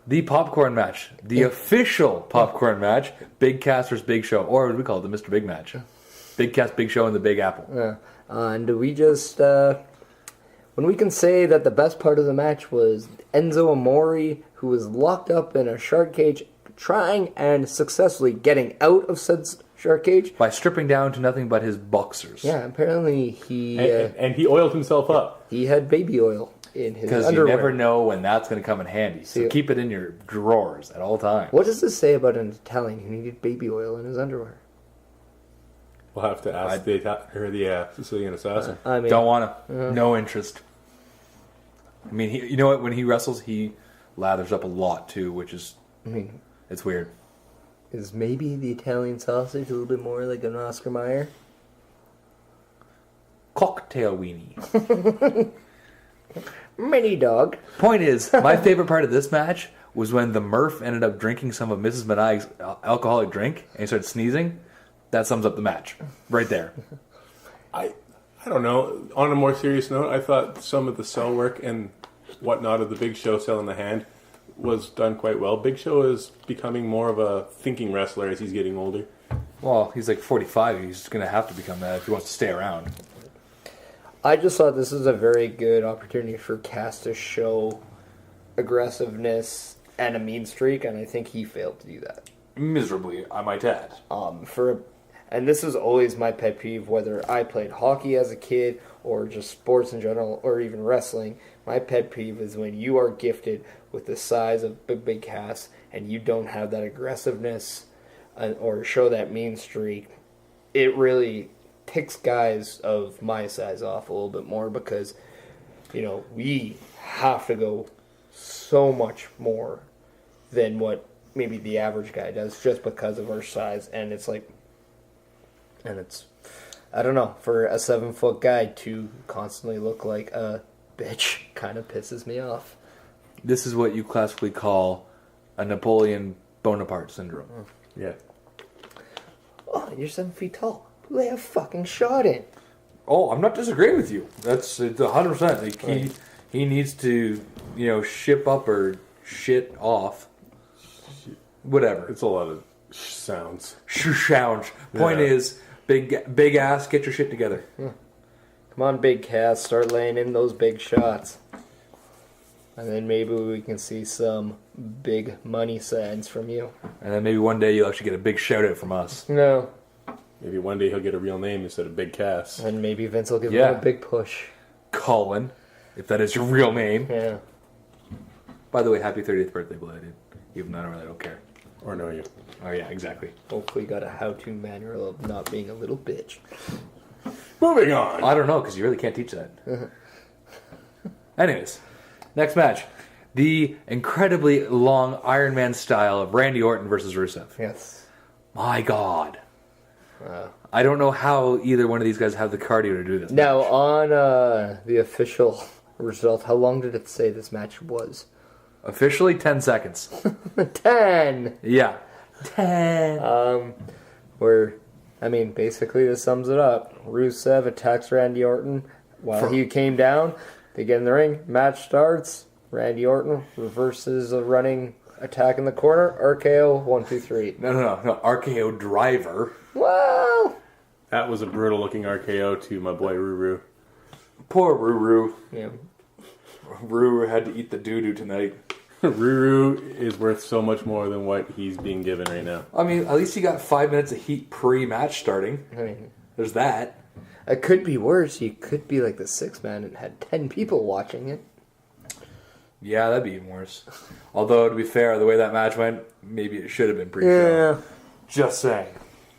The popcorn match. The official popcorn match. Big Cass versus Big Show. Or what do we call it? The Mr. Big match. Big Cass, Big Show, and the Big Apple. And we just, when we can say that the best part of the match was Enzo Amore, who was locked up in a shark cage, trying and successfully getting out of said shark cage. By stripping down to nothing but his boxers. Yeah, apparently he And he oiled himself up. he had baby oil in his Because you underwear. never know when that's going to come in handy. So See- keep it in your drawers at all times. What does this say about an Italian who needed baby oil in his underwear? We'll have to ask the Sicilian assassin. I mean, Don't want to. No interest. I mean, you know what? When he wrestles, he lathers up a lot too, which is it's weird. is maybe the Italian sausage a little bit more like an Oscar Mayer? Cocktail weenie. Mini dog. Point is, my favorite part of this match was when the Murph ended up drinking some of Mrs. Meniac's alcoholic drink and he started sneezing. That sums up the match right there. I don't know. On a more serious note, I thought some of the cell work and whatnot of the Big Show selling the hand was done quite well. Big Show is becoming more of a thinking wrestler as he's getting older. Well, he's like 45. He's going to have to become that if he wants to stay around. I just thought this was a very good opportunity for Cass to show aggressiveness and a mean streak, and I think he failed to do that. Miserably, I might add. And this is always my pet peeve, whether I played hockey as a kid or just sports in general or even wrestling. My pet peeve is when you are gifted with the size of Big Cass and you don't have that aggressiveness or show that mean streak. It really ticks guys of my size off a little bit more because, we have to go so much more than what maybe the average guy does just because of our size. And it's I don't know, for a 7-foot guy to constantly look like a bitch kind of pisses me off. This is what you classically call a Napoleon Bonaparte syndrome. Yeah. Oh, you're 7 feet tall. Lay a fucking shot in. Oh, I'm not disagreeing with you. It's 100%. Like he needs to, ship up or shit off. Whatever. It's a lot of sounds. Sounds. Point is, big ass, get your shit together. Come on, Big Cass, start laying in those big shots. And then maybe we can see some big money signs from you. And then maybe one day you'll actually get a big shout out from us. No. Maybe one day he'll get a real name instead of Big Cass. And maybe Vince will give him a big push. Colin, if that is your real name. Yeah. By the way, happy 30th birthday, belated. Even though I really don't care. Or know you. Oh yeah, exactly. Hopefully got a how-to manual of not being a little bitch. Moving on. I don't know, because you really can't teach that. Anyways, next match. The incredibly long Iron Man style of Randy Orton versus Rusev. Yes. My God. I don't know how either one of these guys have the cardio to do this. Now, match. on the official result, how long did it say this match was? Officially 10 seconds. 10! Yeah. 10. Basically this sums it up. Rusev attacks Randy Orton while he came down. They get in the ring. Match starts. Randy Orton reverses a running attack in the corner. RKO, 1, 2, 3. No. RKO driver. Well, That was a brutal looking RKO to my boy Ruru. Poor Ruru. yeah. Ruru had to eat the doo-doo tonight. Ruru is worth so much more than what he's being given right now. I mean, at least he got 5 minutes of heat pre-match starting. There's that. It could be worse. You could be like the 6-man and had 10 people watching it. Yeah, that'd be even worse. Although, to be fair, the way that match went, maybe it should have been pre-show. Yeah. Just saying.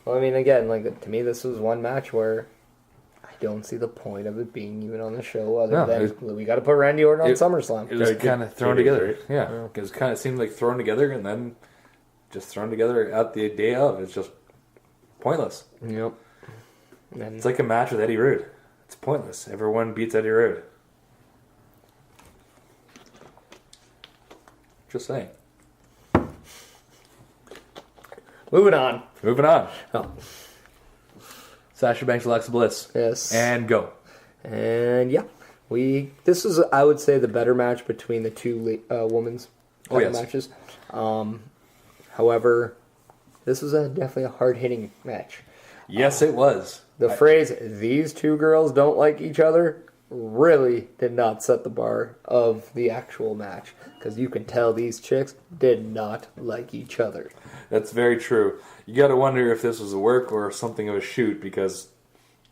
Well, again, to me, this was one match where I don't see the point of it being even on the show other than we got to put Randy Orton on SummerSlam. It was Yeah, kind of get thrown it, together. right? Yeah, because it kind of seemed like thrown together and then just thrown together at the day of. It's just pointless. Yep. It's like a match with Eddie Rude. It's pointless. Everyone beats Eddie Rude. Just saying. Moving on. Moving on. Oh. Sasha Banks, Alexa Bliss. Yes. And go. And yeah, this was, I would say, the better match between the two women's matches. However, this was definitely a hard-hitting match. Yes, it was. The phrase, these two girls don't like each other, really did not set the bar of the actual match. Because you can tell these chicks did not like each other. That's very true. You got to wonder if this was a work or something of a shoot, because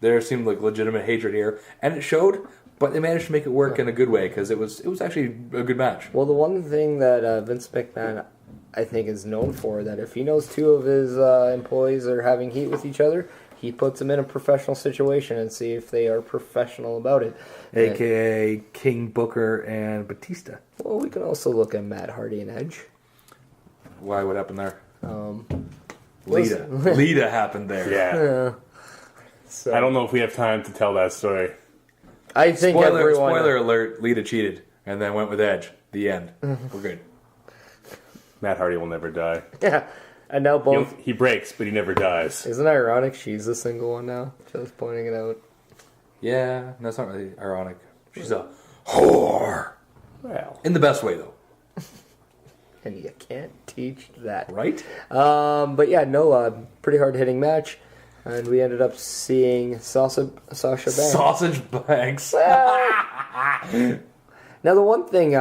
there seemed like legitimate hatred here, and it showed. But they managed to make it work in a good way, because it was actually a good match. Well, the one thing that Vince McMahon, I think, is known for, that if he knows two of his employees are having heat with each other, he puts them in a professional situation and see if they are professional about it. A.K.A. King Booker and Batista. Well, we can also look at Matt Hardy and Edge. Why? What happened there? Lita. Lita happened there. Yeah. So, I don't know if we have time to tell that story. I think everyone... Spoiler alert, Lita cheated and then went with Edge. The end. We're good. Matt Hardy will never die. Yeah. And now both... He breaks, but he never dies. Isn't it ironic she's a single one now? Just pointing it out. Yeah, that's not really ironic. She's a whore. Well. In the best way, though. And you can't teach that. Right? But yeah, no, pretty hard-hitting match. And we ended up seeing Sasha Banks. Sausage Banks. Now, the one thing...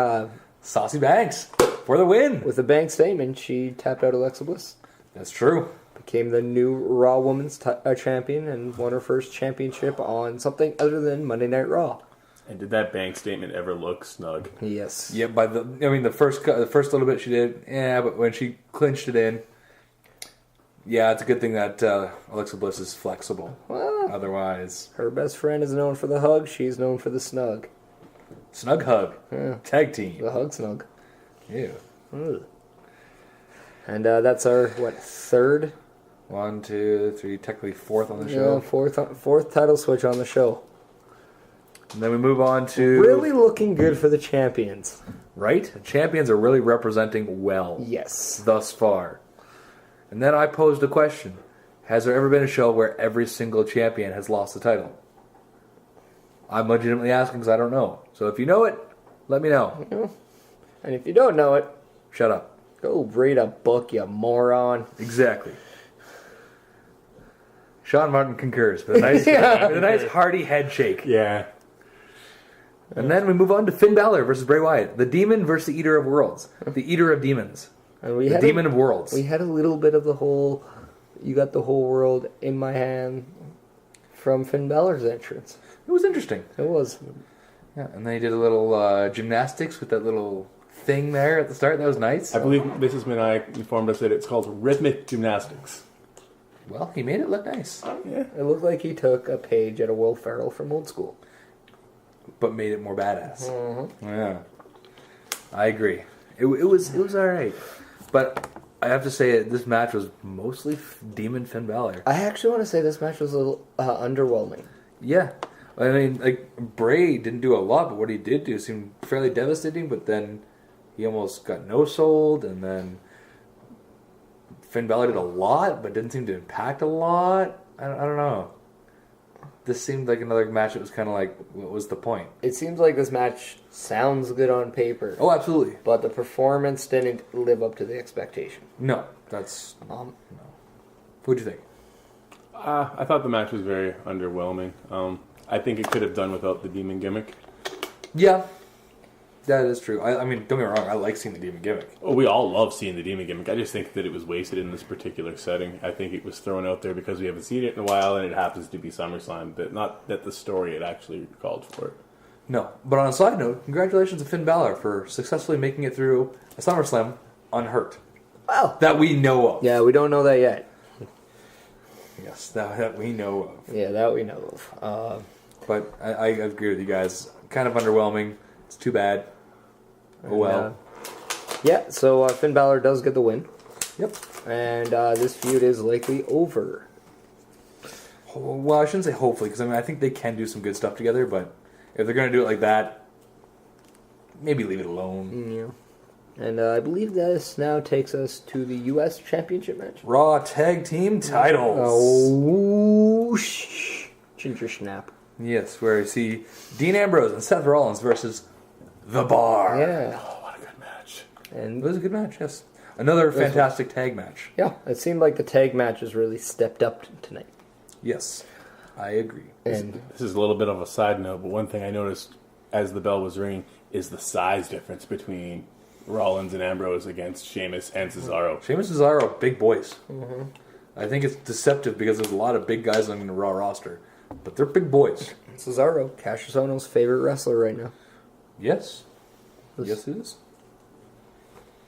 Saucy Banks for the win. with the Banks statement, she tapped out Alexa Bliss. That's true. Became the new Raw Women's champion and won her first championship on something other than Monday Night Raw. And did that bank statement ever look snug? Yes. Yeah, the first little bit she did, yeah, but when she clinched it in, yeah, it's a good thing that Alexa Bliss is flexible. Well, Otherwise, her best friend is known for the hug. She's known for the snug. snug hug, tag team. The hug snug. Yeah. Ugh. And that's our, third? 1, 2, 3, technically fourth on the Yeah, show. fourth title switch on the show. And then we move on to Really looking good for the champions. right. The champions are really representing well Yes. thus far. And then I posed a question: has there ever been a show where every single champion has lost the title? I'm legitimately asking because I don't know. So if you know it, let me know. And if you don't know it, Shut up. go read a book, you moron. Exactly. Shaun Martin concurs with a nice, with a nice hearty head shake. Yeah. And then we move on to Finn Balor versus Bray Wyatt. The demon versus the eater of worlds. The eater of demons. And we The had demon of worlds. We had a little bit of the whole, you got the whole world in my hand from Finn Balor's entrance. It was interesting. It was. Yeah, and then he did a little gymnastics with that little thing there at the start. That was nice. I believe Mrs. Meniac informed us that it's called rhythmic gymnastics. Well, he made it look nice. Yeah. It looked like he took a page out of Will Ferrell from Old School. But made it more badass. Mm-hmm. Yeah. I agree. It was alright. But I have to say, this match was mostly Demon Finn Balor. I actually want to say this match was a little underwhelming. Yeah. I mean, like, Bray didn't do a lot, but what he did do seemed fairly devastating, but then he almost got no-sold, and then Finn Balor did a lot, but didn't seem to impact a lot. I don't know. This seemed like another match that was kind of like, what was the point? It seems like this match sounds good on paper. Oh, absolutely. But the performance didn't live up to the expectation. No, that's... no. What'd you think? I thought the match was very underwhelming. I think it could have done without the demon gimmick. Yeah, that is true. I mean, don't get me wrong, I like seeing the demon gimmick. Oh, we all love seeing the demon gimmick. I just think that it was wasted in this particular setting. I think it was thrown out there because we haven't seen it in a while, and it happens to be SummerSlam, but not that the story had actually called for it. No, but on a side note, congratulations to Finn Balor for successfully making it through a SummerSlam unhurt. Wow. That we know of. Yeah, we don't know that yet. Yes, that we know of. Yeah, that we know of. But I agree with you guys. Kind of underwhelming. It's too bad. Oh well. Yeah, so Finn Balor does get the win. Yep. And this feud is likely over. Well, I shouldn't say hopefully, because I think they can do some good stuff together, but if they're going to do it like that, maybe leave it alone. Yeah. And I believe this now takes us to the U.S. Championship match. Raw Tag Team Titles. Oh, ginger snap. Yes, where you see Dean Ambrose and Seth Rollins versus The Bar. Yeah. Oh, what a good match. And It was a good match, yes. Another fantastic tag match. yeah, it seemed like the tag matches really stepped up tonight. Yes. I agree. And This is a little bit of a side note, but one thing I noticed as the bell was ringing is the size difference between Rollins and Ambrose against Sheamus and Cesaro. Sheamus and Cesaro are big boys. Mm-hmm. I think it's deceptive because there's a lot of big guys on the Raw roster, but they're big boys. Cesaro, Cassius Ohno's favorite wrestler right now. Yes. Yes, it is.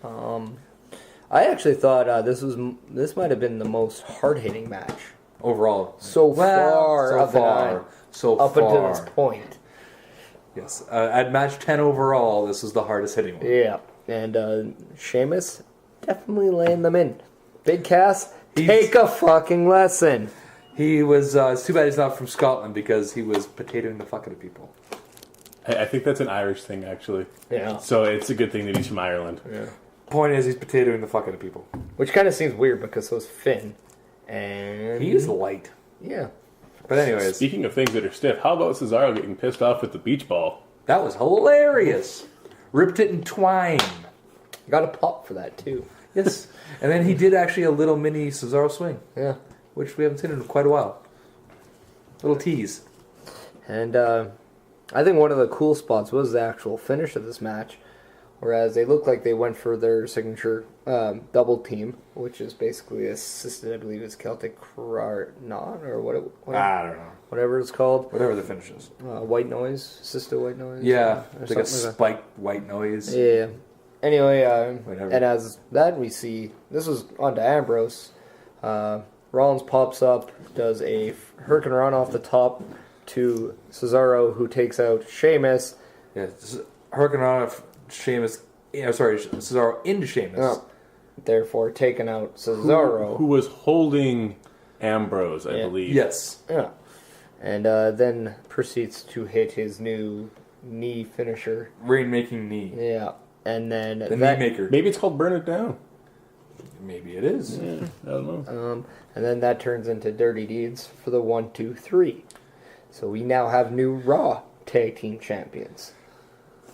I actually thought this might have been the most hard-hitting match Overall. so far up until this point. Yes. At match 10 overall, this is the hardest hitting one. Yeah, and Sheamus definitely laying them in. Big Cass, take a fucking lesson. He was, it's too bad he's not from Scotland because he was potatoing the fuck out of people. I think that's an Irish thing, actually. Yeah. So it's a good thing that he's from Ireland. Yeah. Point is, he's potatoing the fuck out of people. Which kind of seems weird because so is Finn. And He is light. Yeah. But anyways, Speaking of things that are stiff, how about Cesaro getting pissed off with the beach ball? that was hilarious. Ripped it in twine. Got a pop for that too. Yes. And then he did actually a little mini Cesaro swing, Yeah. which we haven't seen in quite a while. Little tease. And I think one of the cool spots was the actual finish of this match. Whereas they looked like they went for their signature double team, which is basically assisted, I believe, is Celtic Knot or I don't know. whatever it's called. Whatever the finish is. White noise, assisted white noise. Yeah. or It's like a something that. spiked white noise. Yeah. Anyway, Whatever. and as that we see, this was on to Ambrose. Rollins pops up, does a hurricane run off the top to Cesaro, who takes out Sheamus. Yeah. Hurricane of Sheamus. Cesaro into Sheamus. Oh, therefore, taking out Cesaro. Who was holding Ambrose, I Yeah. believe. Yes. Yeah. And then proceeds to hit his new knee finisher. Rainmaking knee. Yeah. And then The that, knee maker. Maybe it's called Burn It Down. Maybe it is. Yeah, I don't know. and then that turns into Dirty Deeds for the 1, 2, 3. So we now have new Raw Tag Team Champions.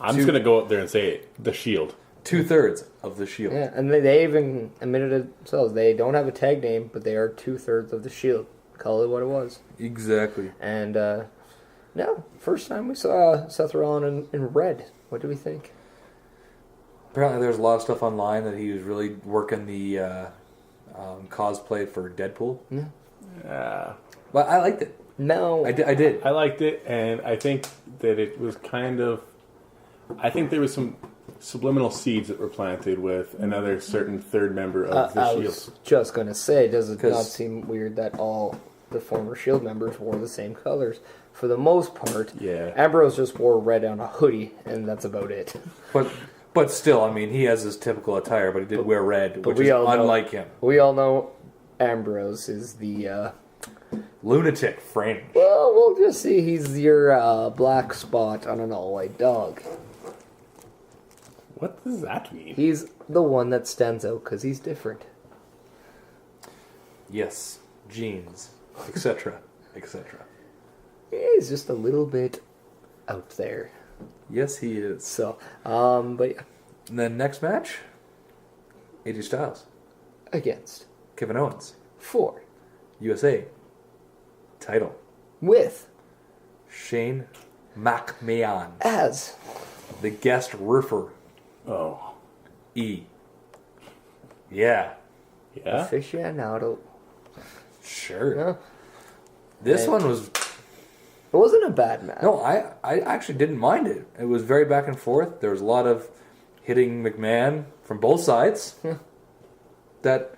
I'm just going to go up there and say it. The Shield. 2/3 of the Shield. Yeah, and they even admitted it themselves. They don't have a tag name, but they are 2/3 of the Shield. Call it what it was. Exactly. And no, first time we saw Seth Rollins in red. What do we think? Apparently, there's a lot of stuff online that he was really working the cosplay for Deadpool. Yeah. But I liked it. No, I did. I liked it, and I think that it was kind of... I think there was some subliminal seeds that were planted with another certain third member of the I Shield. was just going to say, does it 'Cause- not seem weird that all the former Shield members wore the same colors? For the most part, Yeah. Ambrose just wore red on a hoodie, and that's about it. But still, I mean, he has his typical attire, but he did wear red, which we is all know- unlike him. We all know Ambrose is the... Lunatic friend. well, we'll just see he's your black spot on an all-white dog. What does that mean? He's the one that stands out because he's different. Yes. Jeans. Etc. Etc. He's just a little bit out there. Yes, he is. So, but yeah, And then next match, AJ Styles, against Kevin Owens, 4 USA title, with Shane McMahon, as the guest roofer, Oh. E. Yeah, Yeah? aficionado. sure. Yeah. This And- one was It wasn't a bad match. no, I actually didn't mind it. It was very back and forth. There was a lot of hitting McMahon from both sides. That,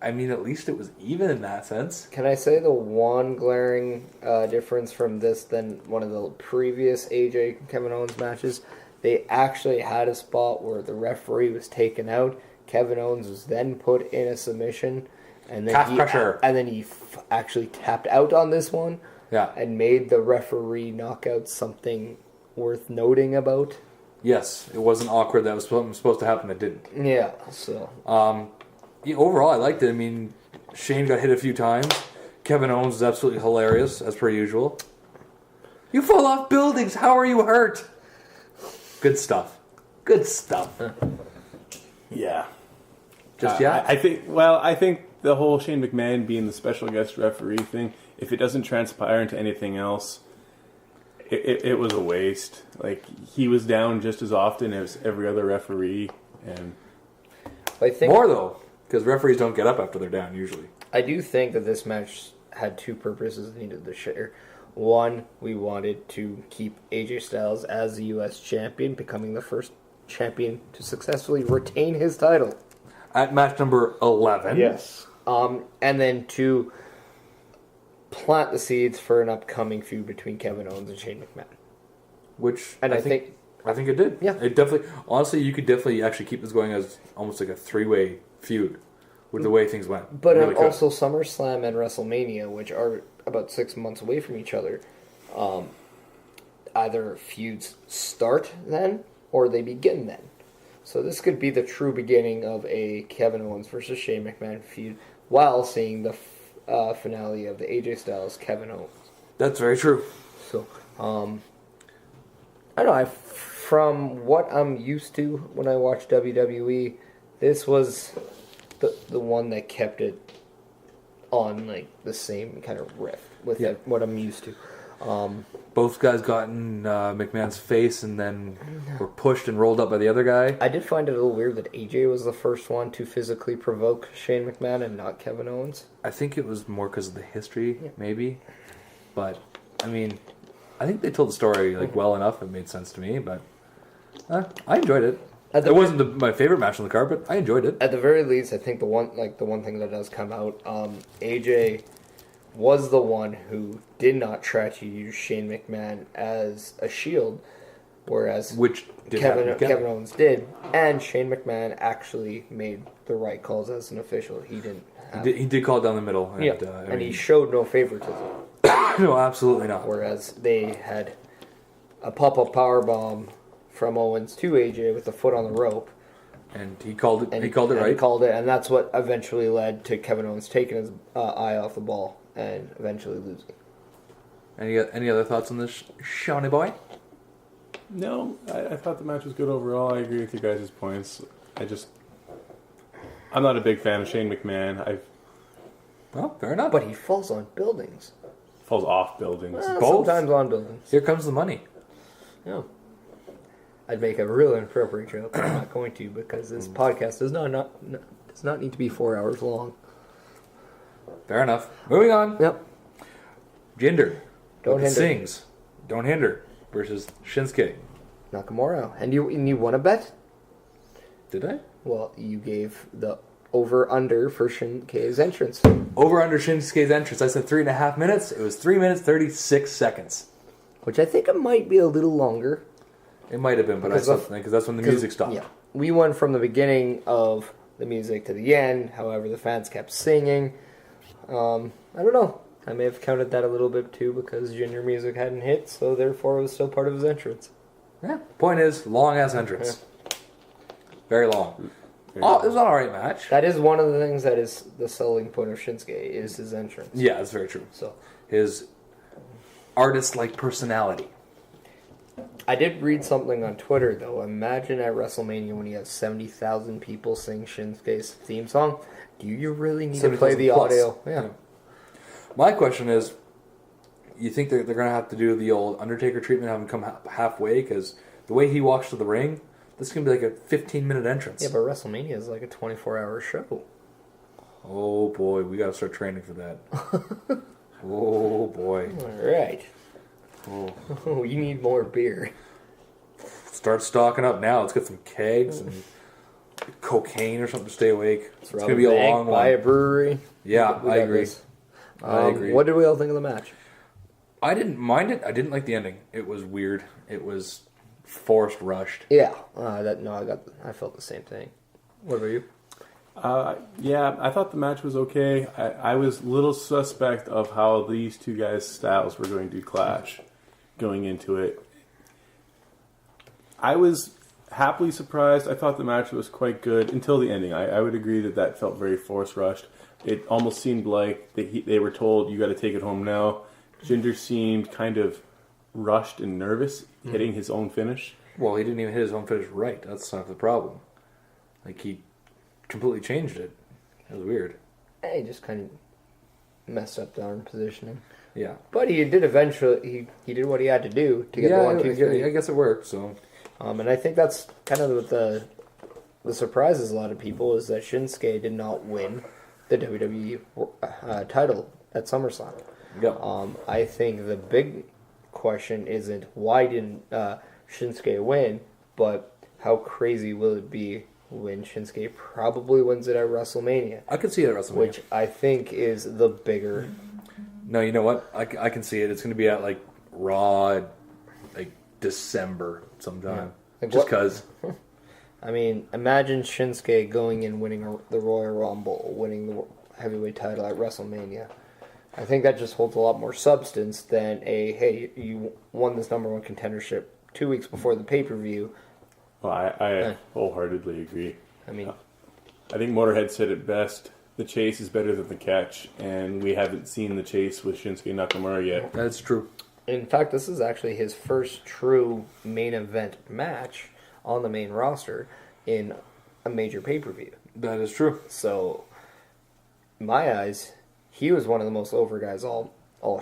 I mean, at least it was even in that sense. Can I say the one glaring difference from this than one of the previous AJ Kevin Owens matches? They actually had a spot where the referee was taken out. Kevin Owens was then put in a submission, and then Calf crusher. he actually tapped out on this one. Yeah. And made the referee knockout something worth noting about. Yes, it wasn't awkward. That was supposed to happen. It didn't. Yeah, so. Yeah, overall, I liked it. I mean, Shane got hit a few times. Kevin Owens was absolutely hilarious, as per usual. You fall off buildings. How are you hurt? Good stuff. Good stuff. Yeah. Just yeah. I think the whole Shane McMahon being the special guest referee thing, if it doesn't transpire into anything else, it was a waste. Like, he was down just as often as every other referee, and I think More, though, because referees don't get up after they're down, usually. I do think that this match had two purposes it needed to share. One, we wanted to keep AJ Styles as the U.S. champion, becoming the first champion to successfully retain his title. At match number 11. Yes. And then to plant the seeds for an upcoming feud between Kevin Owens and Shane McMahon. Which And I think it did. Yeah. It definitely, honestly, you could definitely actually keep this going as almost like a three-way feud with the way things went. But Really could. also SummerSlam and WrestleMania, which are about 6 months away from each other, either feuds start then or they begin then. So this could be the true beginning of a Kevin Owens versus Shane McMahon feud while seeing the finale of the AJ Styles Kevin Owens. That's very true. So, I don't know, from what I'm used to when I watch WWE, this was the one that kept it on like the same kind of riff with what I'm used to. Both guys got in McMahon's face and then were pushed and rolled up by the other guy. I did find it a little weird that AJ was the first one to physically provoke Shane McMahon and not Kevin Owens. I think it was more because of the history, maybe. But, I mean, I think they told the story like well enough. It made sense to me, but I enjoyed it. It wasn't my favorite match on the card, but I enjoyed it. At the very least, I think the one thing that does come out, AJ was the one who did not try to use Shane McMahon as a shield, whereas Which did happen again. Kevin Owens did, and Shane McMahon actually made the right calls as an official. He didn't. He did call it down the middle. And, And he showed no favoritism. No, absolutely not. Whereas they had a pop-up powerbomb from Owens to AJ with the foot on the rope. And he called it. And he called it right. He called it, and that's what eventually led to Kevin Owens taking his eye off the ball and eventually losing. Any other thoughts on this, Shawnee boy? no, I thought the match was good overall. I agree with you guys' points. I'm not a big fan of Shane McMahon. Well, fair enough. But he falls on buildings. Falls off buildings. Both? Sometimes on buildings. Here comes the money. Yeah. I'd make a real inappropriate joke, but I'm not going to because this podcast does not need to be 4 hours long. Fair enough. Moving on. Yep. Jinder. Don't hinder. Sings. Don't hinder. Versus Shinsuke. Nakamura. And you won a bet? Did I? Well, you gave the over-under for Shinsuke's entrance. Over under Shinsuke's entrance. I said 3.5 minutes. It was 3 minutes 36 seconds. Which I think it might be a little longer. It might have been, but because that's when the music stopped. Yeah. We went from the beginning of the music to the end. However, the fans kept singing. I don't know. I may have counted that a little bit too because Jinder music hadn't hit, so therefore it was still part of his entrance. Yeah. Point is, long ass entrance. Yeah. Very long. It was an alright match. That is one of the things that is the selling point of Shinsuke is his entrance. Yeah, that's very true. So his artist-like personality. I did read something on Twitter though. Imagine at WrestleMania when you have 70,000 people sing Shinsuke's theme song. Do you really need to play the audio? Yeah. My question is, you think they're going to have to do the old Undertaker treatment, have him come halfway? Because the way he walks to the ring, this is going to be like a 15-minute entrance. Yeah, but WrestleMania is like a 24-hour show. Oh, boy. We got to start training for that. Oh, boy. All right. Oh, you need more beer. Start stocking up now. Let's get some kegs and cocaine or something to stay awake. It's going to be a long one. Buy a brewery. Yeah, I agree. I agree. What did we all think of the match? I didn't mind it. I didn't like the ending. It was weird. It was forced, rushed. Yeah. I felt the same thing. What about you? Yeah, I thought the match was okay. I was a little suspect of how these two guys' styles were going to clash going into it. I was happily surprised. I thought the match was quite good until the ending. I would agree that felt very force rushed. It almost seemed like they were told, you got to take it home now. Jinder seemed kind of rushed and nervous, hitting his own finish. Well, he didn't even hit his own finish right. That's not the problem. Like, he completely changed it. It was weird. He just kind of messed up the arm positioning. Yeah. But he did eventually, he did what he had to do to get the 1, 2, 3. I guess it worked, so. And I think that's kind of what the surprises a lot of people is that Shinsuke did not win the WWE title at SummerSlam. Yeah. I think the big question isn't why didn't Shinsuke win, but how crazy will it be when Shinsuke probably wins it at WrestleMania? I can see it at WrestleMania. Which I think is the bigger... No, you know what? I can see it. It's going to be at, like, Raw, like, December sometime. Like just what- because. I mean, imagine Shinsuke going and winning the Royal Rumble, winning the heavyweight title at WrestleMania. I think that just holds a lot more substance than hey, you won this number 1 contendership 2 weeks before the pay-per-view. Well, I wholeheartedly agree. I mean... I think Motorhead said it best. The chase is better than the catch, and we haven't seen the chase with Shinsuke Nakamura yet. That's true. In fact, this is actually his first true main event match on the main roster in a major pay-per-view. That is true. So, in my eyes, he was one of the most over guys all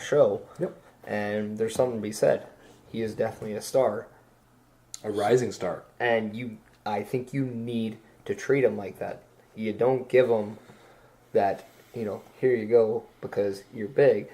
show. Yep. And there's something to be said. He is definitely a star. A rising star. And I think you need to treat him like that. You don't give him that, here you go, because you're big.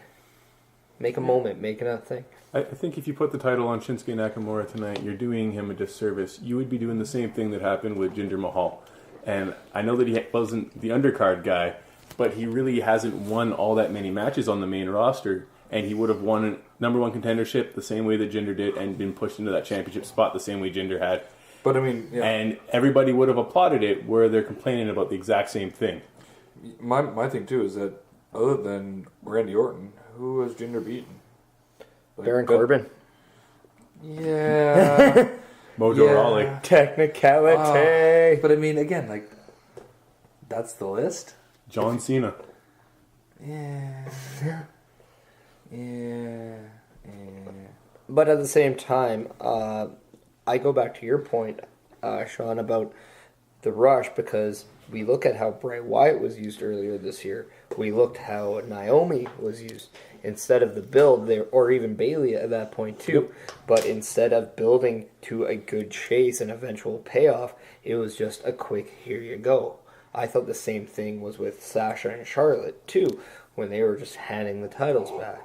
Make a moment, make it a thing. I think if you put the title on Shinsuke Nakamura tonight, you're doing him a disservice. You would be doing the same thing that happened with Jinder Mahal. And I know that he wasn't the undercard guy, but he really hasn't won all that many matches on the main roster. And he would have won a number 1 contendership the same way that Jinder did and been pushed into that championship spot the same way Jinder had. But I mean, yeah. And everybody would have applauded it where they're complaining about the exact same thing. My thing, too, is that other than Randy Orton, who has Jinder beaten? Baron Corbin. Yeah. Mojo Rawley. Technicality. But I mean, again, like, that's the list? John Cena. Yeah. Yeah. But at the same time, I go back to your point, Sean, about the Rush, because we look at how Bray Wyatt was used earlier this year. We looked how Naomi was used instead of the build there, or even Bayley at that point too. Yep. But instead of building to a good chase and eventual payoff, it was just a quick here you go. I thought the same thing was with Sasha and Charlotte too, when they were just handing the titles back.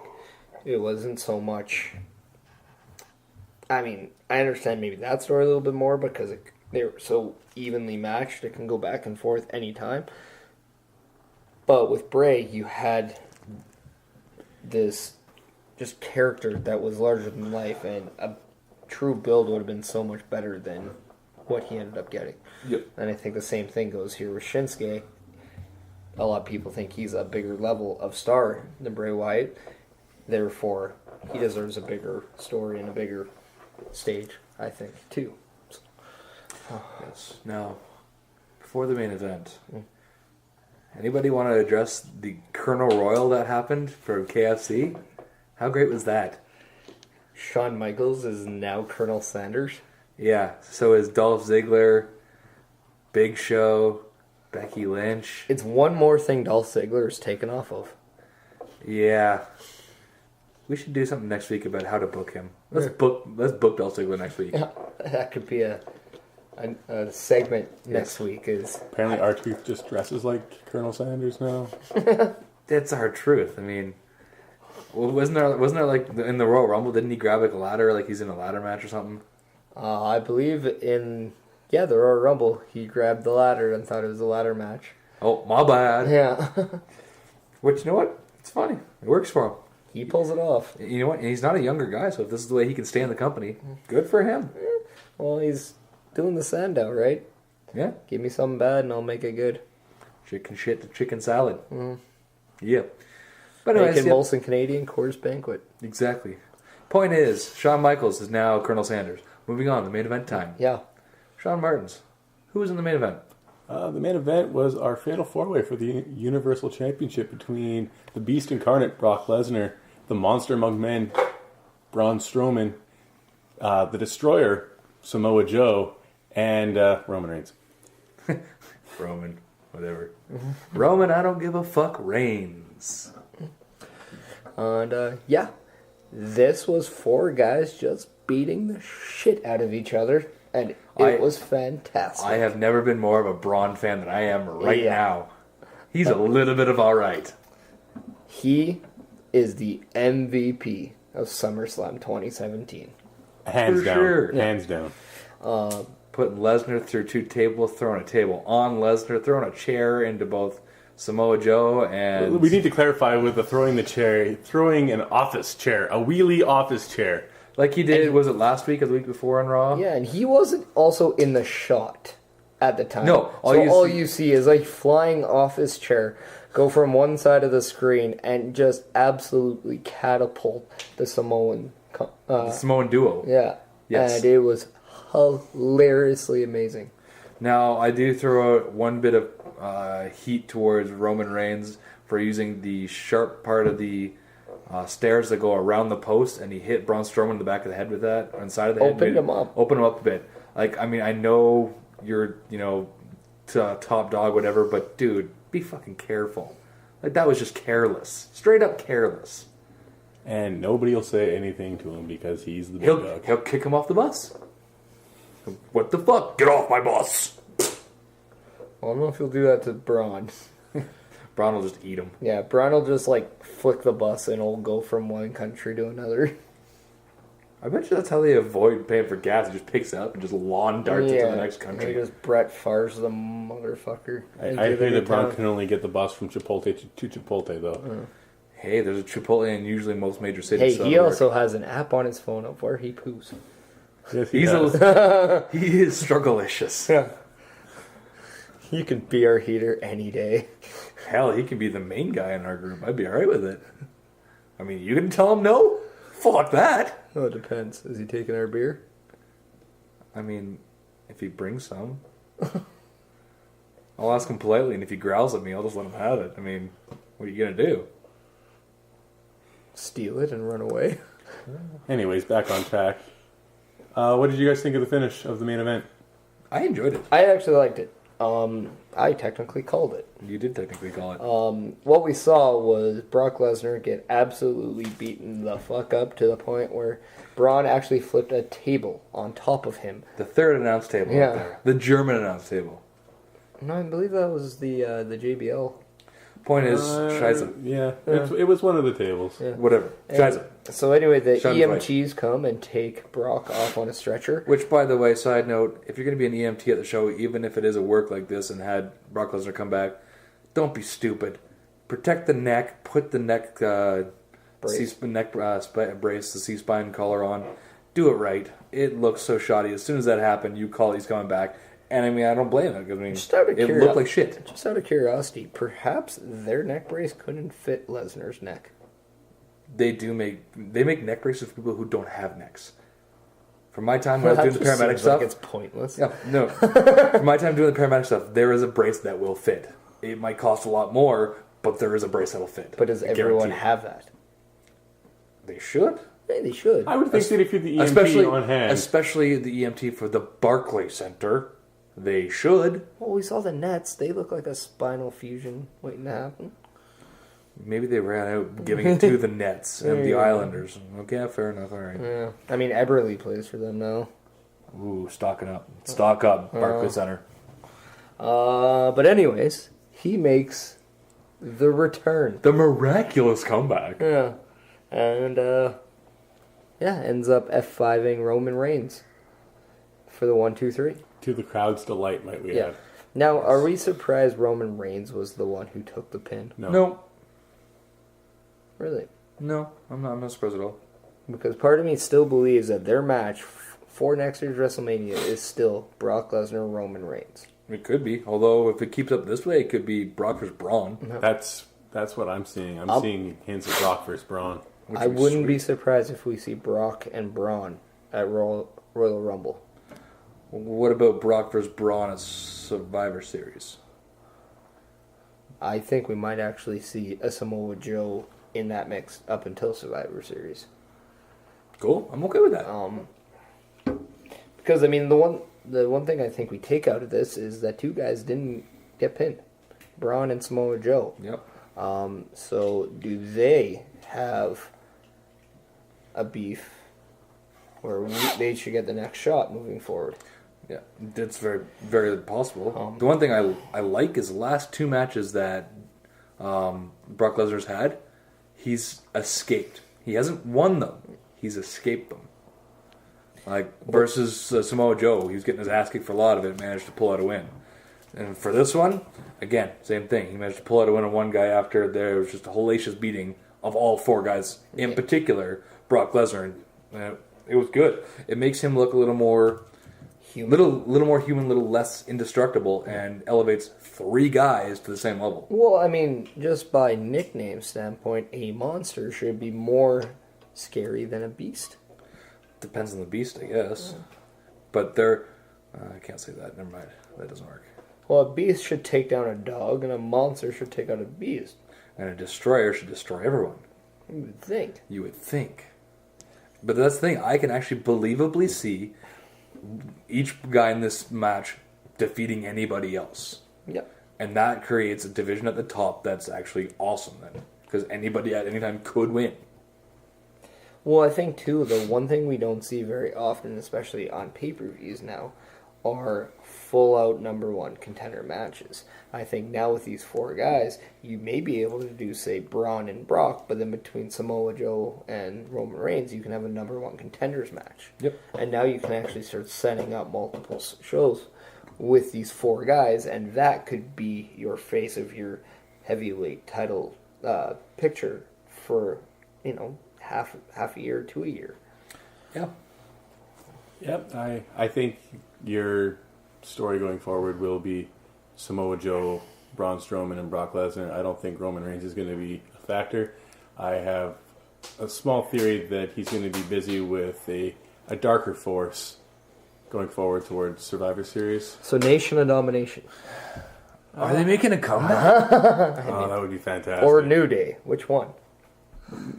It wasn't so much. I mean, I understand maybe that story a little bit more because they were so evenly matched. It can go back and forth anytime. But with Bray, you had this just character that was larger than life, and a true build would have been so much better than what he ended up getting. Yep. And I think the same thing goes here with Shinsuke. A lot of people think he's a bigger level of star than Bray Wyatt. Therefore, he deserves a bigger story and a bigger stage, I think, too. Yes. Now, before the main event, anybody want to address the Colonel Royal that happened for KFC? How great was that? Shawn Michaels is now Colonel Sanders. Yeah, so is Dolph Ziggler, Big Show, Becky Lynch. It's one more thing Dolph Ziggler is taken off of. Yeah. We should do something next week about how to book him. Let's book Dolph Ziggler next week. Yeah, that could be a segment next week. Is Apparently R-Truth just dresses like Colonel Sanders now. That's our truth. I mean, wasn't there like in the Royal Rumble, didn't he grab like a ladder, like he's in a ladder match or something? I believe in the Royal Rumble, he grabbed the ladder and thought it was a ladder match. Oh, my bad. Yeah. Which, you know what? It's funny. It works for him. He pulls it off. You know what? And he's not a younger guy, so if this is the way he can stay in the company, good for him. Well, he's doing the Sandow, right? Yeah. Give me something bad and I'll make it good. Chicken shit to chicken salad. Mm. Yeah. But anyways, Bacon, Molson Canadian, Coors Banquet. Exactly. Point is, Shawn Michaels is now Colonel Sanders. Moving on, the main event time. Yeah. Shaun Martens. Who was in the main event? The main event was our fatal four-way for the Universal Championship between the Beast Incarnate, Brock Lesnar, the Monster Among Men, Braun Strowman, the Destroyer, Samoa Joe, and Roman Reigns. Roman. Whatever. Roman, I don't give a fuck, reigns. And, yeah. This was 4 guys just beating the shit out of each other. And it was fantastic. I have never been more of a Braun fan than I am right Yeah. now. He's a little bit of alright. He is the MVP of SummerSlam 2017. Hands For down. sure. Hands down. Putting Lesnar through 2 tables, throwing a table on Lesnar, throwing a chair into both Samoa Joe and... We need to clarify with the throwing the chair, throwing an office chair, a wheelie office chair. Like he did, was it last week or the week before on Raw? Yeah, and he wasn't also in the shot at the time. No, all you see is like flying off his chair, go from one side of the screen, and just absolutely catapult the Samoan. The Samoan duo. Yeah. Yes. And it was hilariously amazing. Now, I do throw out one bit of heat towards Roman Reigns for using the sharp part of the stairs that go around the post, and he hit Braun Strowman in the back of the head with that, on the side of the head. Opened him up. Opened him up a bit. Like, I mean, I know you're, top dog, whatever, but dude, be fucking careful. Like, that was just careless. Straight up careless. And nobody will say anything to him because he's the big dog. He'll kick him off the bus. What the fuck? Get off my bus! Well, I don't know if he'll do that to Braun. Braun will just eat him. Yeah, Braun will just like flick the bus and it'll go from one country to another. I bet you that's how they avoid paying for gas. He just picks it up and just lawn darts into the next country. He just Brett Favre's the motherfucker. I hear that Braun can only get the bus from Chipotle to Chipotle, though. Hey, there's a Chipotle in usually most major cities. Hey, he also has an app on his phone of where he poos. Yes, he is strugglicious. Yeah. You can be our heater any day. Hell, he can be the main guy in our group. I'd be alright with it. I mean, you can tell him no? Fuck that. Oh, it depends. Is he taking our beer? I mean, if he brings some, I'll ask him politely, and if he growls at me, I'll just let him have it. I mean, what are you gonna do? Steal it and run away? Anyways, back on track. What did you guys think of the finish of the main event? I enjoyed it. I actually liked it. I technically called it. You did technically call it. What we saw was Brock Lesnar get absolutely beaten the fuck up to the point where Braun actually flipped a table on top of him. The third announce table Yeah. up there. The German announce table. No, I believe that was the JBL. Point is, Scheiße. Yeah, it was one of the tables. Yeah. Whatever. Scheiße. So anyway, the Scheiße. EMTs come and take Brock off on a stretcher. Which, by the way, side note, if you're going to be an EMT at the show, even if it is a work like this and had Brock Lesnar come back, don't be stupid. Protect the neck. Put the neck Brace. brace, the C-spine collar on. Do it right. It looks so shoddy. As soon as that happened, you call he's coming back. And I mean, I don't blame him because I mean, Just out of it looked like shit. Just out of curiosity, perhaps their neck brace couldn't fit Lesnar's neck. They make neck braces for people who don't have necks. From my time when I was doing the paramedic stuff, like it's pointless. yeah, no. From my time doing the paramedic stuff, there is a brace that will fit. It might cost a lot more, but there is a brace that will fit. But does everyone have that? They should. Yeah, they should. I would think that if you're the EMT on hand, especially the EMT for the Barclays Center, they should. Well, we saw the Nets. They look like a spinal fusion waiting to happen. Maybe they ran out giving it to the Nets and the Islanders. Okay, fair enough. All right. Yeah. I mean, Eberle plays for them now. Ooh, stocking up. Stock up, Barclays Center. But anyways, he makes the return. The miraculous comeback. Yeah. And, ends up F5ing Roman Reigns for the 1, 2, 3. to the crowd's delight, might we add. Now, are we surprised Roman Reigns was the one who took the pin? No. Really? No, I'm not surprised at all. Because part of me still believes that their match for next year's WrestleMania is still Brock Lesnar, Roman Reigns. It could be. Although, if it keeps up this way, it could be Brock versus Braun. That's what I'm seeing. I'm seeing hints of Brock versus Braun. I wouldn't be surprised if we see Brock and Braun at Royal Rumble. What about Brock versus Braun at Survivor Series? I think we might actually see a Samoa Joe in that mix up until Survivor Series. Cool. I'm okay with that. Because I mean, the one thing I think we take out of this is that 2 guys didn't get pinned. Braun and Samoa Joe. Yep. So do they have a beef where they should get the next shot moving forward? Yeah, that's very, very possible. The one thing I like is the last 2 matches that Brock Lesnar's had, he's escaped. He hasn't won them. He's escaped them. Like, versus Samoa Joe, he was getting his ass kicked for a lot of it, managed to pull out a win. And for this one, again, same thing. He managed to pull out a win on one guy after there was just a hellacious beating of all 4 guys, in particular, Brock Lesnar. And it was good. It makes him look a little more human, little less indestructible, and elevates 3 guys to the same level. Well, I mean, just by nickname standpoint, a monster should be more scary than a beast. Depends on the beast, I guess. But they're... I can't say that. Never mind. That doesn't work. Well, a beast should take down a dog, and a monster should take out a beast. And a destroyer should destroy everyone. You would think. You would think. But that's the thing. I can actually believably see each guy in this match defeating anybody else. Yep. And that creates a division at the top that's actually awesome then. Because anybody at any time could win. Well, I think, too, the one thing we don't see very often, especially on pay-per-views now, are full-out number 1 contender matches. I think now with these 4 guys, you may be able to do, say, Braun and Brock, but then between Samoa Joe and Roman Reigns, you can have a number 1 contenders match. Yep. And now you can actually start setting up multiple shows with these 4 guys, and that could be your face of your heavyweight title picture for, half a year to a year. Yeah. Yep, I think your story going forward will be Samoa Joe, Braun Strowman, and Brock Lesnar. I don't think Roman Reigns is going to be a factor. I have a small theory that he's going to be busy with a darker force going forward towards Survivor Series. So Nation of Domination. Are they making a comeback? Oh, that would be fantastic. Or New Day. Which one?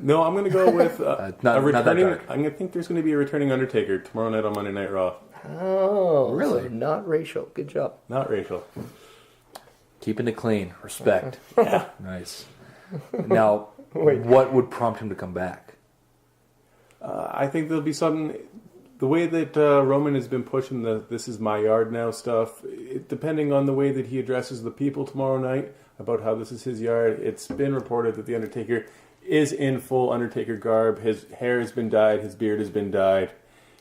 No, I'm going to go with not a returning. that dark. I think there's going to be a returning Undertaker tomorrow night on Monday Night Raw. Oh, Really? So not racial. Good job. Not racial. Keeping it clean. Respect. Yeah. Nice. Now, what would prompt him to come back? I think there'll be something. The way that Roman has been pushing the "this is my yard now" stuff, depending on the way that he addresses the people tomorrow night about how this is his yard, it's been reported that the Undertaker is in full Undertaker garb. His hair has been dyed. His beard has been dyed.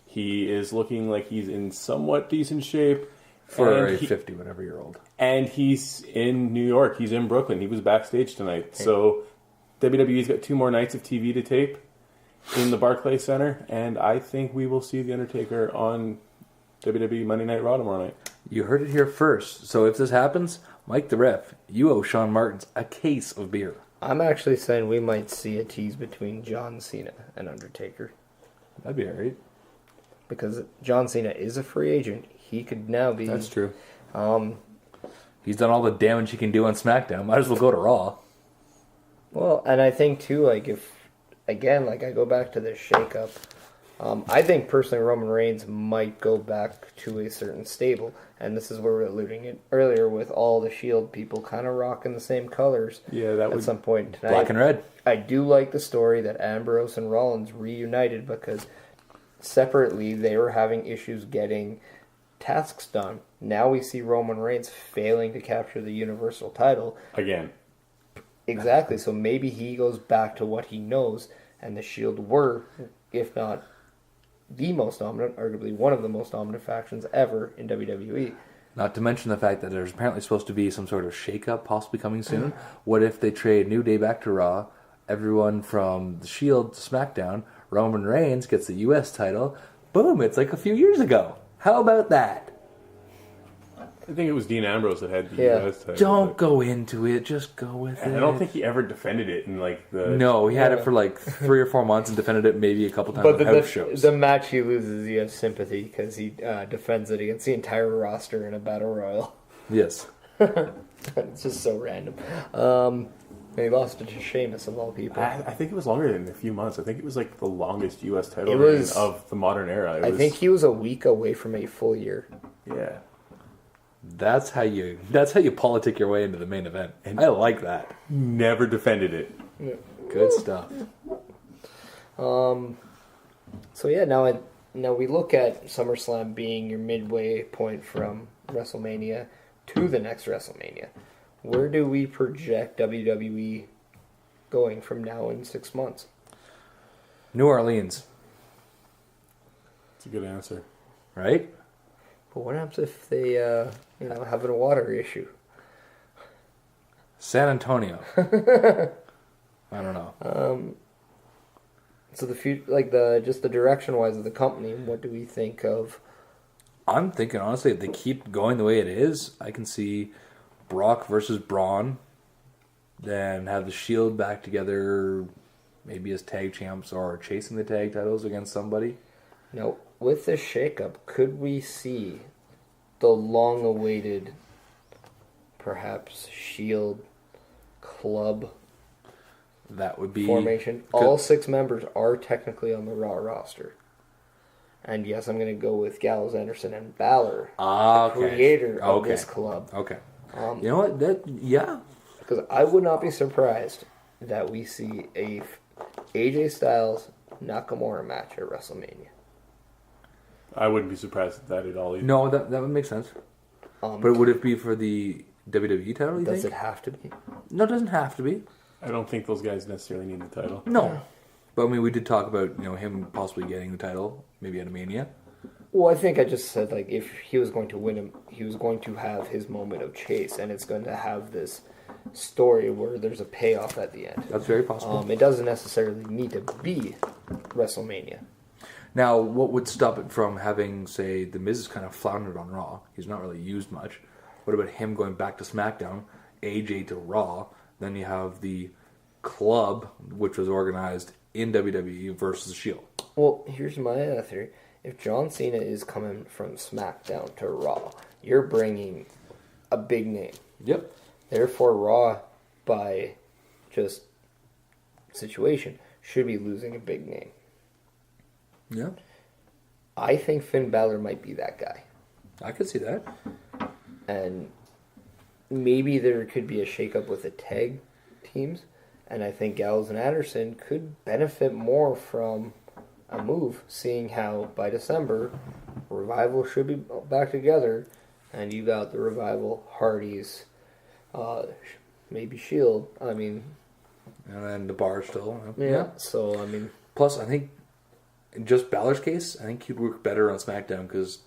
He is looking like he's in somewhat decent shape. For a 50-whatever-year-old. And he's in New York. He's in Brooklyn. He was backstage tonight. So WWE's got 2 more nights of TV to tape in the Barclays Center. And I think we will see The Undertaker on WWE Monday Night Raw tomorrow night. You heard it here first. So if this happens, Mike the Ref, you owe Shaun Martens a case of beer. I'm actually saying we might see a tease between John Cena and Undertaker. That'd be alright. Because John Cena is a free agent. He could now be... That's true. He's done all the damage he can do on SmackDown. Might as well go to Raw. Well, and I think, too, like, if... Again, like, I go back to this shakeup. I think, personally, Roman Reigns might go back to a certain stable. And this is where we were alluding it earlier with all the Shield people kind of rocking the same colors. Yeah, that at some point tonight. Black and red. I do like the story that Ambrose and Rollins reunited because separately they were having issues getting tasks done. Now we see Roman Reigns failing to capture the Universal title. Again. Exactly, so maybe he goes back to what he knows, and the Shield were, if not the most dominant, arguably one of the most dominant factions ever in WWE. Not to mention the fact that there's apparently supposed to be some sort of shakeup possibly coming soon. What if they trade New Day back to Raw, everyone from the Shield to SmackDown, Roman Reigns gets the U.S. title, boom, it's like a few years ago. How about that? I think it was Dean Ambrose that had the US title. Don't go into it, just go with it. I don't think he ever defended it in like the... No, he had it for like 3 or 4 months and defended it maybe a couple times But on house shows. the match he loses, you have sympathy because he defends it against the entire roster in a battle royal. Yes. It's just so random. And he lost it to Sheamus of all people. I think it was longer than a few months. I think it was like the longest U.S. title It reign was- of the modern era. I think he was a week away from a full year. Yeah. That's how you politic your way into the main event. And I like that. Never defended it. Good stuff. So yeah, now we look at SummerSlam being your midway point from WrestleMania to the next WrestleMania. Where do we project WWE going from now in 6 months? New Orleans, It's a good answer. right? But what happens if they, have a water issue? San Antonio. I don't know. So just the direction wise of the company, what do we think of? I'm thinking, honestly, if they keep going the way it is, I can see Brock versus Braun, then have the Shield back together, maybe as tag champs or chasing the tag titles against somebody. Now, with this shakeup, could we see the long-awaited, perhaps Shield club That would be formation? All 6 members are technically on the Raw roster. And yes, I'm going to go with Gallows, Anderson, and Balor, the creator of this club. Okay. You know what? Yeah. Because I would not be surprised that we see a AJ Styles Nakamura match at WrestleMania. I wouldn't be surprised at that at all either. No, that would make sense. But would it be for the WWE title, you Does think? it have to be? No, it doesn't have to be. I don't think those guys necessarily need the title. No. But I mean, we did talk about him possibly getting the title, maybe at a Mania. Well, I think I just said, if he was going to win him, he was going to have his moment of chase, and it's going to have this story where there's a payoff at the end. That's very possible. It doesn't necessarily need to be WrestleMania. Now, what would stop it from having, say, The Miz is kind of floundered on Raw? He's not really used much. What about him going back to SmackDown, AJ to Raw? Then you have the club, which was organized in WWE versus Shield. Well, here's my other theory. If John Cena is coming from SmackDown to Raw, you're bringing a big name. Yep. Therefore, Raw, by just situation, should be losing a big name. Yeah. I think Finn Balor might be that guy. I could see that. And maybe there could be a shakeup with the tag teams. And I think Gallows and Anderson could benefit more from a move, seeing how by December, Revival should be back together. And you got the Revival, Hardys, maybe Shield. I mean... And then the bar still. Yeah, so, I mean... Plus, I think, in just Balor's case, I think he'd work better on SmackDown because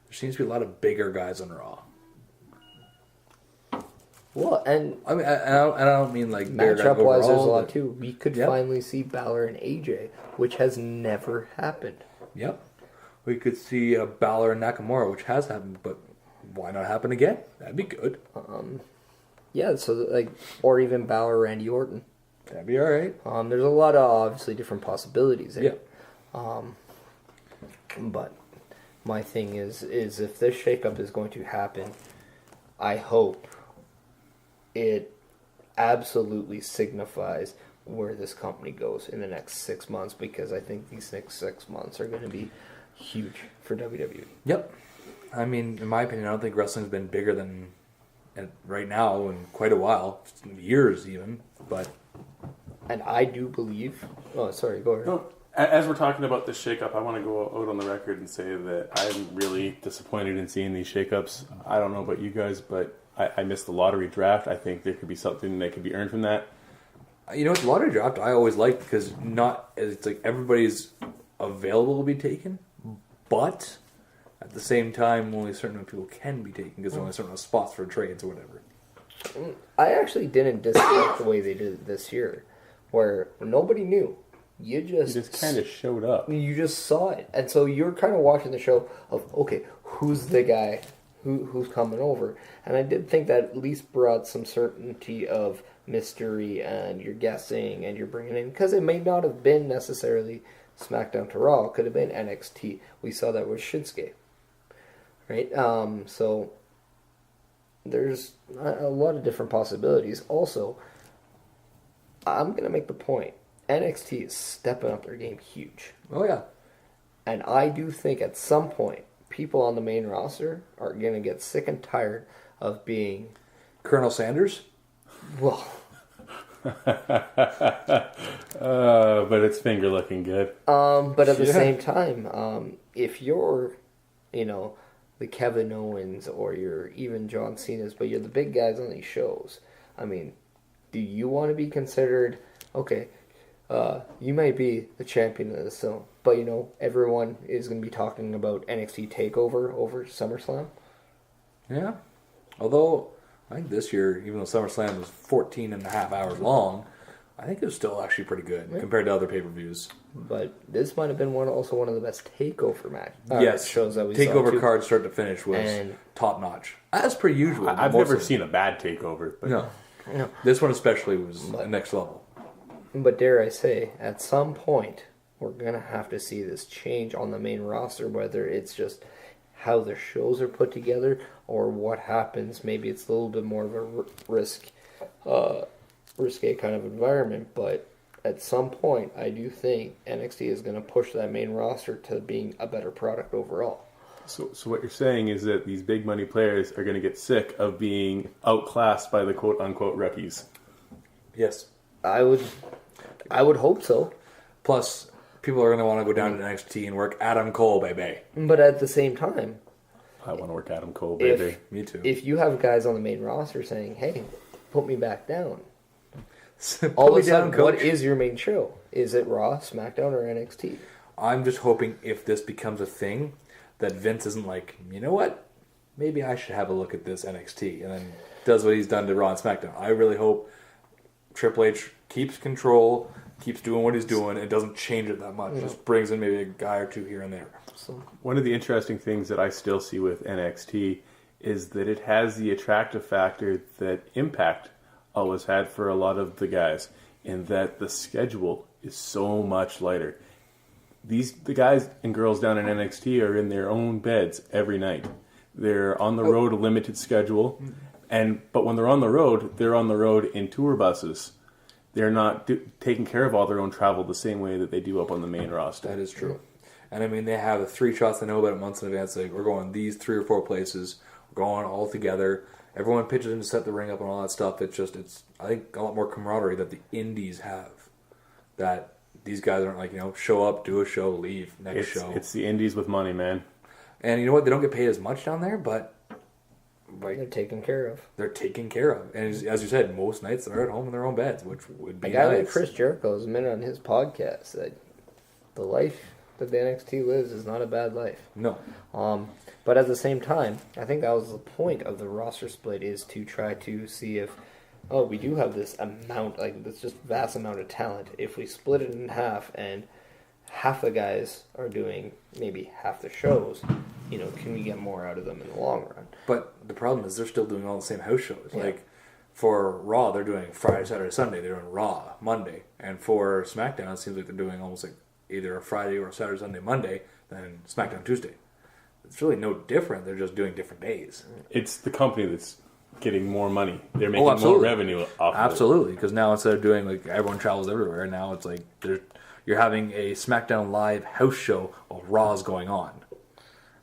there seems to be a lot of bigger guys on Raw. Well, and I mean, I don't mean like matchup-wise, there's a lot too. We could finally see Balor and AJ, which has never happened. Yep. We could see Balor and Nakamura, which has happened, but why not happen again? That'd be good. Yeah, so or even Balor, Randy Orton. That'd be all right. There's a lot of obviously different possibilities there. Yeah. But my thing is if this shakeup is going to happen, I hope it absolutely signifies where this company goes in the next 6 months, because I think these next 6 months are going to be huge for WWE. Yep. I mean, in my opinion, I don't think wrestling's been bigger than right now in quite a while, years even. But and I do believe. Oh, sorry. Go ahead. No, as we're talking about this shakeup, I want to go out on the record and say that I'm really disappointed in seeing these shakeups. I don't know about you guys, but I missed the lottery draft. I think there could be something that could be earned from that. You know, the lottery draft I always liked because it's like everybody's available to be taken, but at the same time, only a certain amount of people can be taken because there's only a certain amount of spots for trades or whatever. I actually didn't dislike the way they did it this year, where nobody knew. You just kind of showed up. You just saw it, and so you're kind of watching the show of, okay, who's the guy who's coming over, and I did think that at least brought some certainty of mystery, and you're guessing and you're bringing in, because it may not have been necessarily SmackDown to Raw, it could have been NXT. We saw that with Shinsuke, right? So there's a lot of different possibilities. Also, I'm going to make the point, NXT is stepping up their game huge. Oh, yeah. And I do think at some point, people on the main roster are going to get sick and tired of being, Colonel Sanders? well, But it's finger looking good. but at the Yeah. same time, if you're, the Kevin Owens or you're even John Cena's, but you're the big guys on these shows, I mean, do you want to be considered, okay, you might be the champion of this, so, but everyone is going to be talking about NXT Takeover over SummerSlam? Yeah. Although, I think this year, even though SummerSlam was 14 and a half hours long, I think it was still actually pretty good compared to other pay-per-views. But this might have been also one of the best takeover shows that we saw. Takeover card start to finish was top-notch. As per usual. I've never seen a bad takeover. But No. No. This one especially was next level. But dare I say, at some point, we're going to have to see this change on the main roster, whether it's just how the shows are put together or what happens. Maybe it's a little bit more of a risque kind of environment, but at some point, I do think NXT is going to push that main roster to being a better product overall. So what you're saying is that these big money players are going to get sick of being outclassed by the quote unquote rookies. Yes. I would hope so. Plus, people are going to want to go down to NXT and work Adam Cole, baby. But at the same time, I want to work Adam Cole, baby. Me too. if you have guys on the main roster saying, hey, put me back down, Put all me of a sudden, down, coach. what is your main show? Is it Raw, SmackDown, or NXT? I'm just hoping if this becomes a thing, that Vince isn't like, you know what? Maybe I should have a look at this NXT, and then does what he's done to Raw and SmackDown. I really hope Triple H keeps control, keeps doing what he's doing, and doesn't change it that much. Just brings in maybe a guy or two here and there. So, One of the interesting things that I still see with NXT is that it has the attractive factor that Impact always had for a lot of the guys, in that the schedule is so much lighter. The guys and girls down in NXT are in their own beds every night. They're on the road, a limited schedule, but when they're on the road in tour buses. They're not taking care of all their own travel the same way that they do up on the main roster. That is true. And I mean, they have the 3 shots they know about it months in advance. Like, we're going these 3 or 4 places. We're going all together. Everyone pitches in to set the ring up and all that stuff. It's I think, a lot more camaraderie that the indies have. That these guys aren't like, show up, do a show, leave, next show. It's the indies with money, man. And you know what? They don't get paid as much down there, but they're taken care of. they're taken care of. And as you said, most nights they're at home in their own beds, which would be A guy nice. like Chris Jericho has admitted on his podcast that the life that the NXT lives is not a bad life. No. But at the same time, I think that was the point of the roster split, is to try to see if, we do have this amount, this just vast amount of talent. If we split it in half and half the guys are doing maybe half the shows, can we get more out of them in the long run? But the problem is they're still doing all the same house shows. Yeah. Like, for Raw, they're doing Friday, Saturday, Sunday. They're doing Raw Monday. And for SmackDown, it seems like they're doing almost like either a Friday or a Saturday, Sunday, Monday, then SmackDown Tuesday. It's really no different. They're just doing different days. It's the company that's getting more money. They're making more revenue off of it. Absolutely, because now instead of doing like everyone travels everywhere, now it's like you're having a SmackDown Live house show while Raw's going on.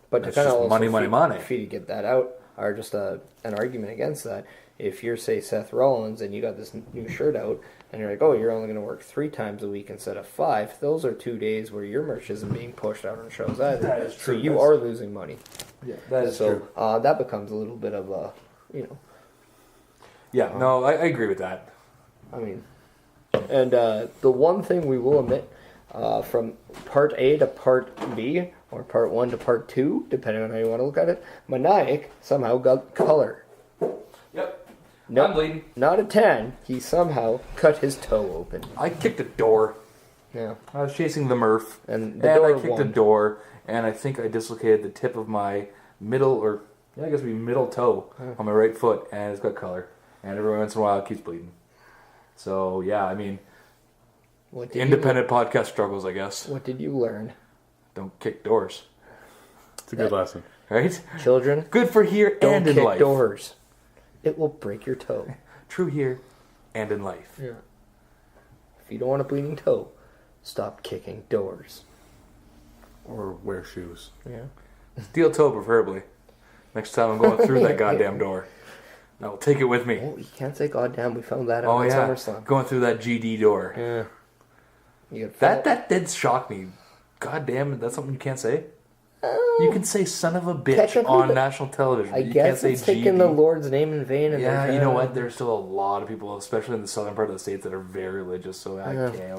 But to It's kind of just also money. for you to get that out, or just an argument against that, if you're, say, Seth Rollins and you got this new shirt out, and you're like, you're only going to work 3 times a week instead of 5, those are 2 days where your merch isn't being pushed out on shows either. That is true. So you are losing money. Yeah, that is so, true. that becomes a little bit of a, Yeah, no, I agree with that. I mean, and the one thing we will admit, from Part A to Part B, or Part 1 to Part 2, depending on how you want to look at it, Meniac somehow got color. Yep. Nope, I'm bleeding. not a 10. He somehow cut his toe open. I kicked a door. Yeah. I was chasing the Murph, And the door I kicked a won. door, and I think I dislocated the tip of my middle toe on my right foot, and it's got color. And every once in a while, it keeps bleeding. So, yeah, I mean, What did independent podcast struggles, I guess. What did you learn? Don't kick doors. It's a good lesson. Right? Children, Good for here don't and in kick life. doors. It will break your toe. True here and in life. Yeah. If you don't want a bleeding toe, stop kicking doors. Or wear shoes. Yeah. Steel toe, preferably. Next time I'm going through that goddamn door. I will take it with me. Oh, you can't say goddamn. We found that out Oh, at yeah. SummerSlam. Going through that GD door. Yeah. You gotta That did shock me. God damn it, that's something you can't say? You can say son of a bitch technically, on but national television. I You can't guess say it's taking the GD. Lord's name in vain. And Yeah, they're you know kinda- what? There's still a lot of people, especially in the southern part of the states, that are very religious. So okay.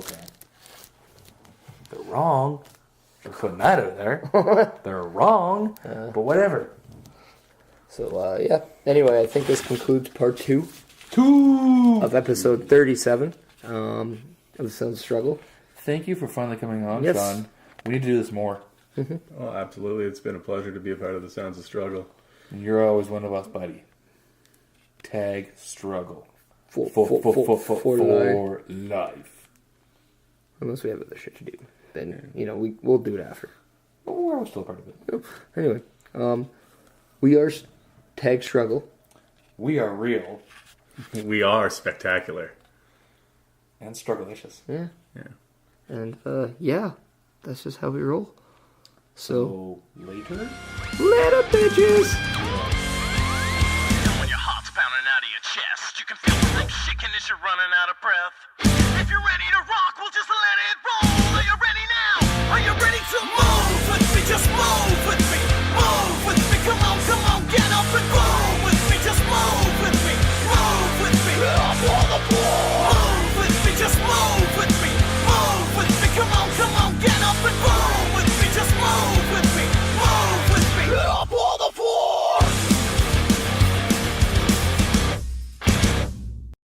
They're wrong. Just putting that out there. They're wrong. But whatever. So, yeah. Anyway, I think this concludes part 2 of episode 37 of the Sons Struggle. Thank you for finally coming on, Yes. Sean. We need to do this more. Oh, absolutely. It's been a pleasure to be a part of the Sounds of Struggle. You're always one of us, buddy. Tag struggle. For life. Unless we have other shit to do. Then, we'll do it after. But we're still a part of it. Anyway, we are Tag Struggle. We are real We are spectacular. and strugglicious. Yeah. Yeah. And, yeah. That's just how we roll. So, So, later? later, bitches! When your heart's pounding out of your chest, you can feel the thing shaking as you're running out of breath. If you're ready to rock,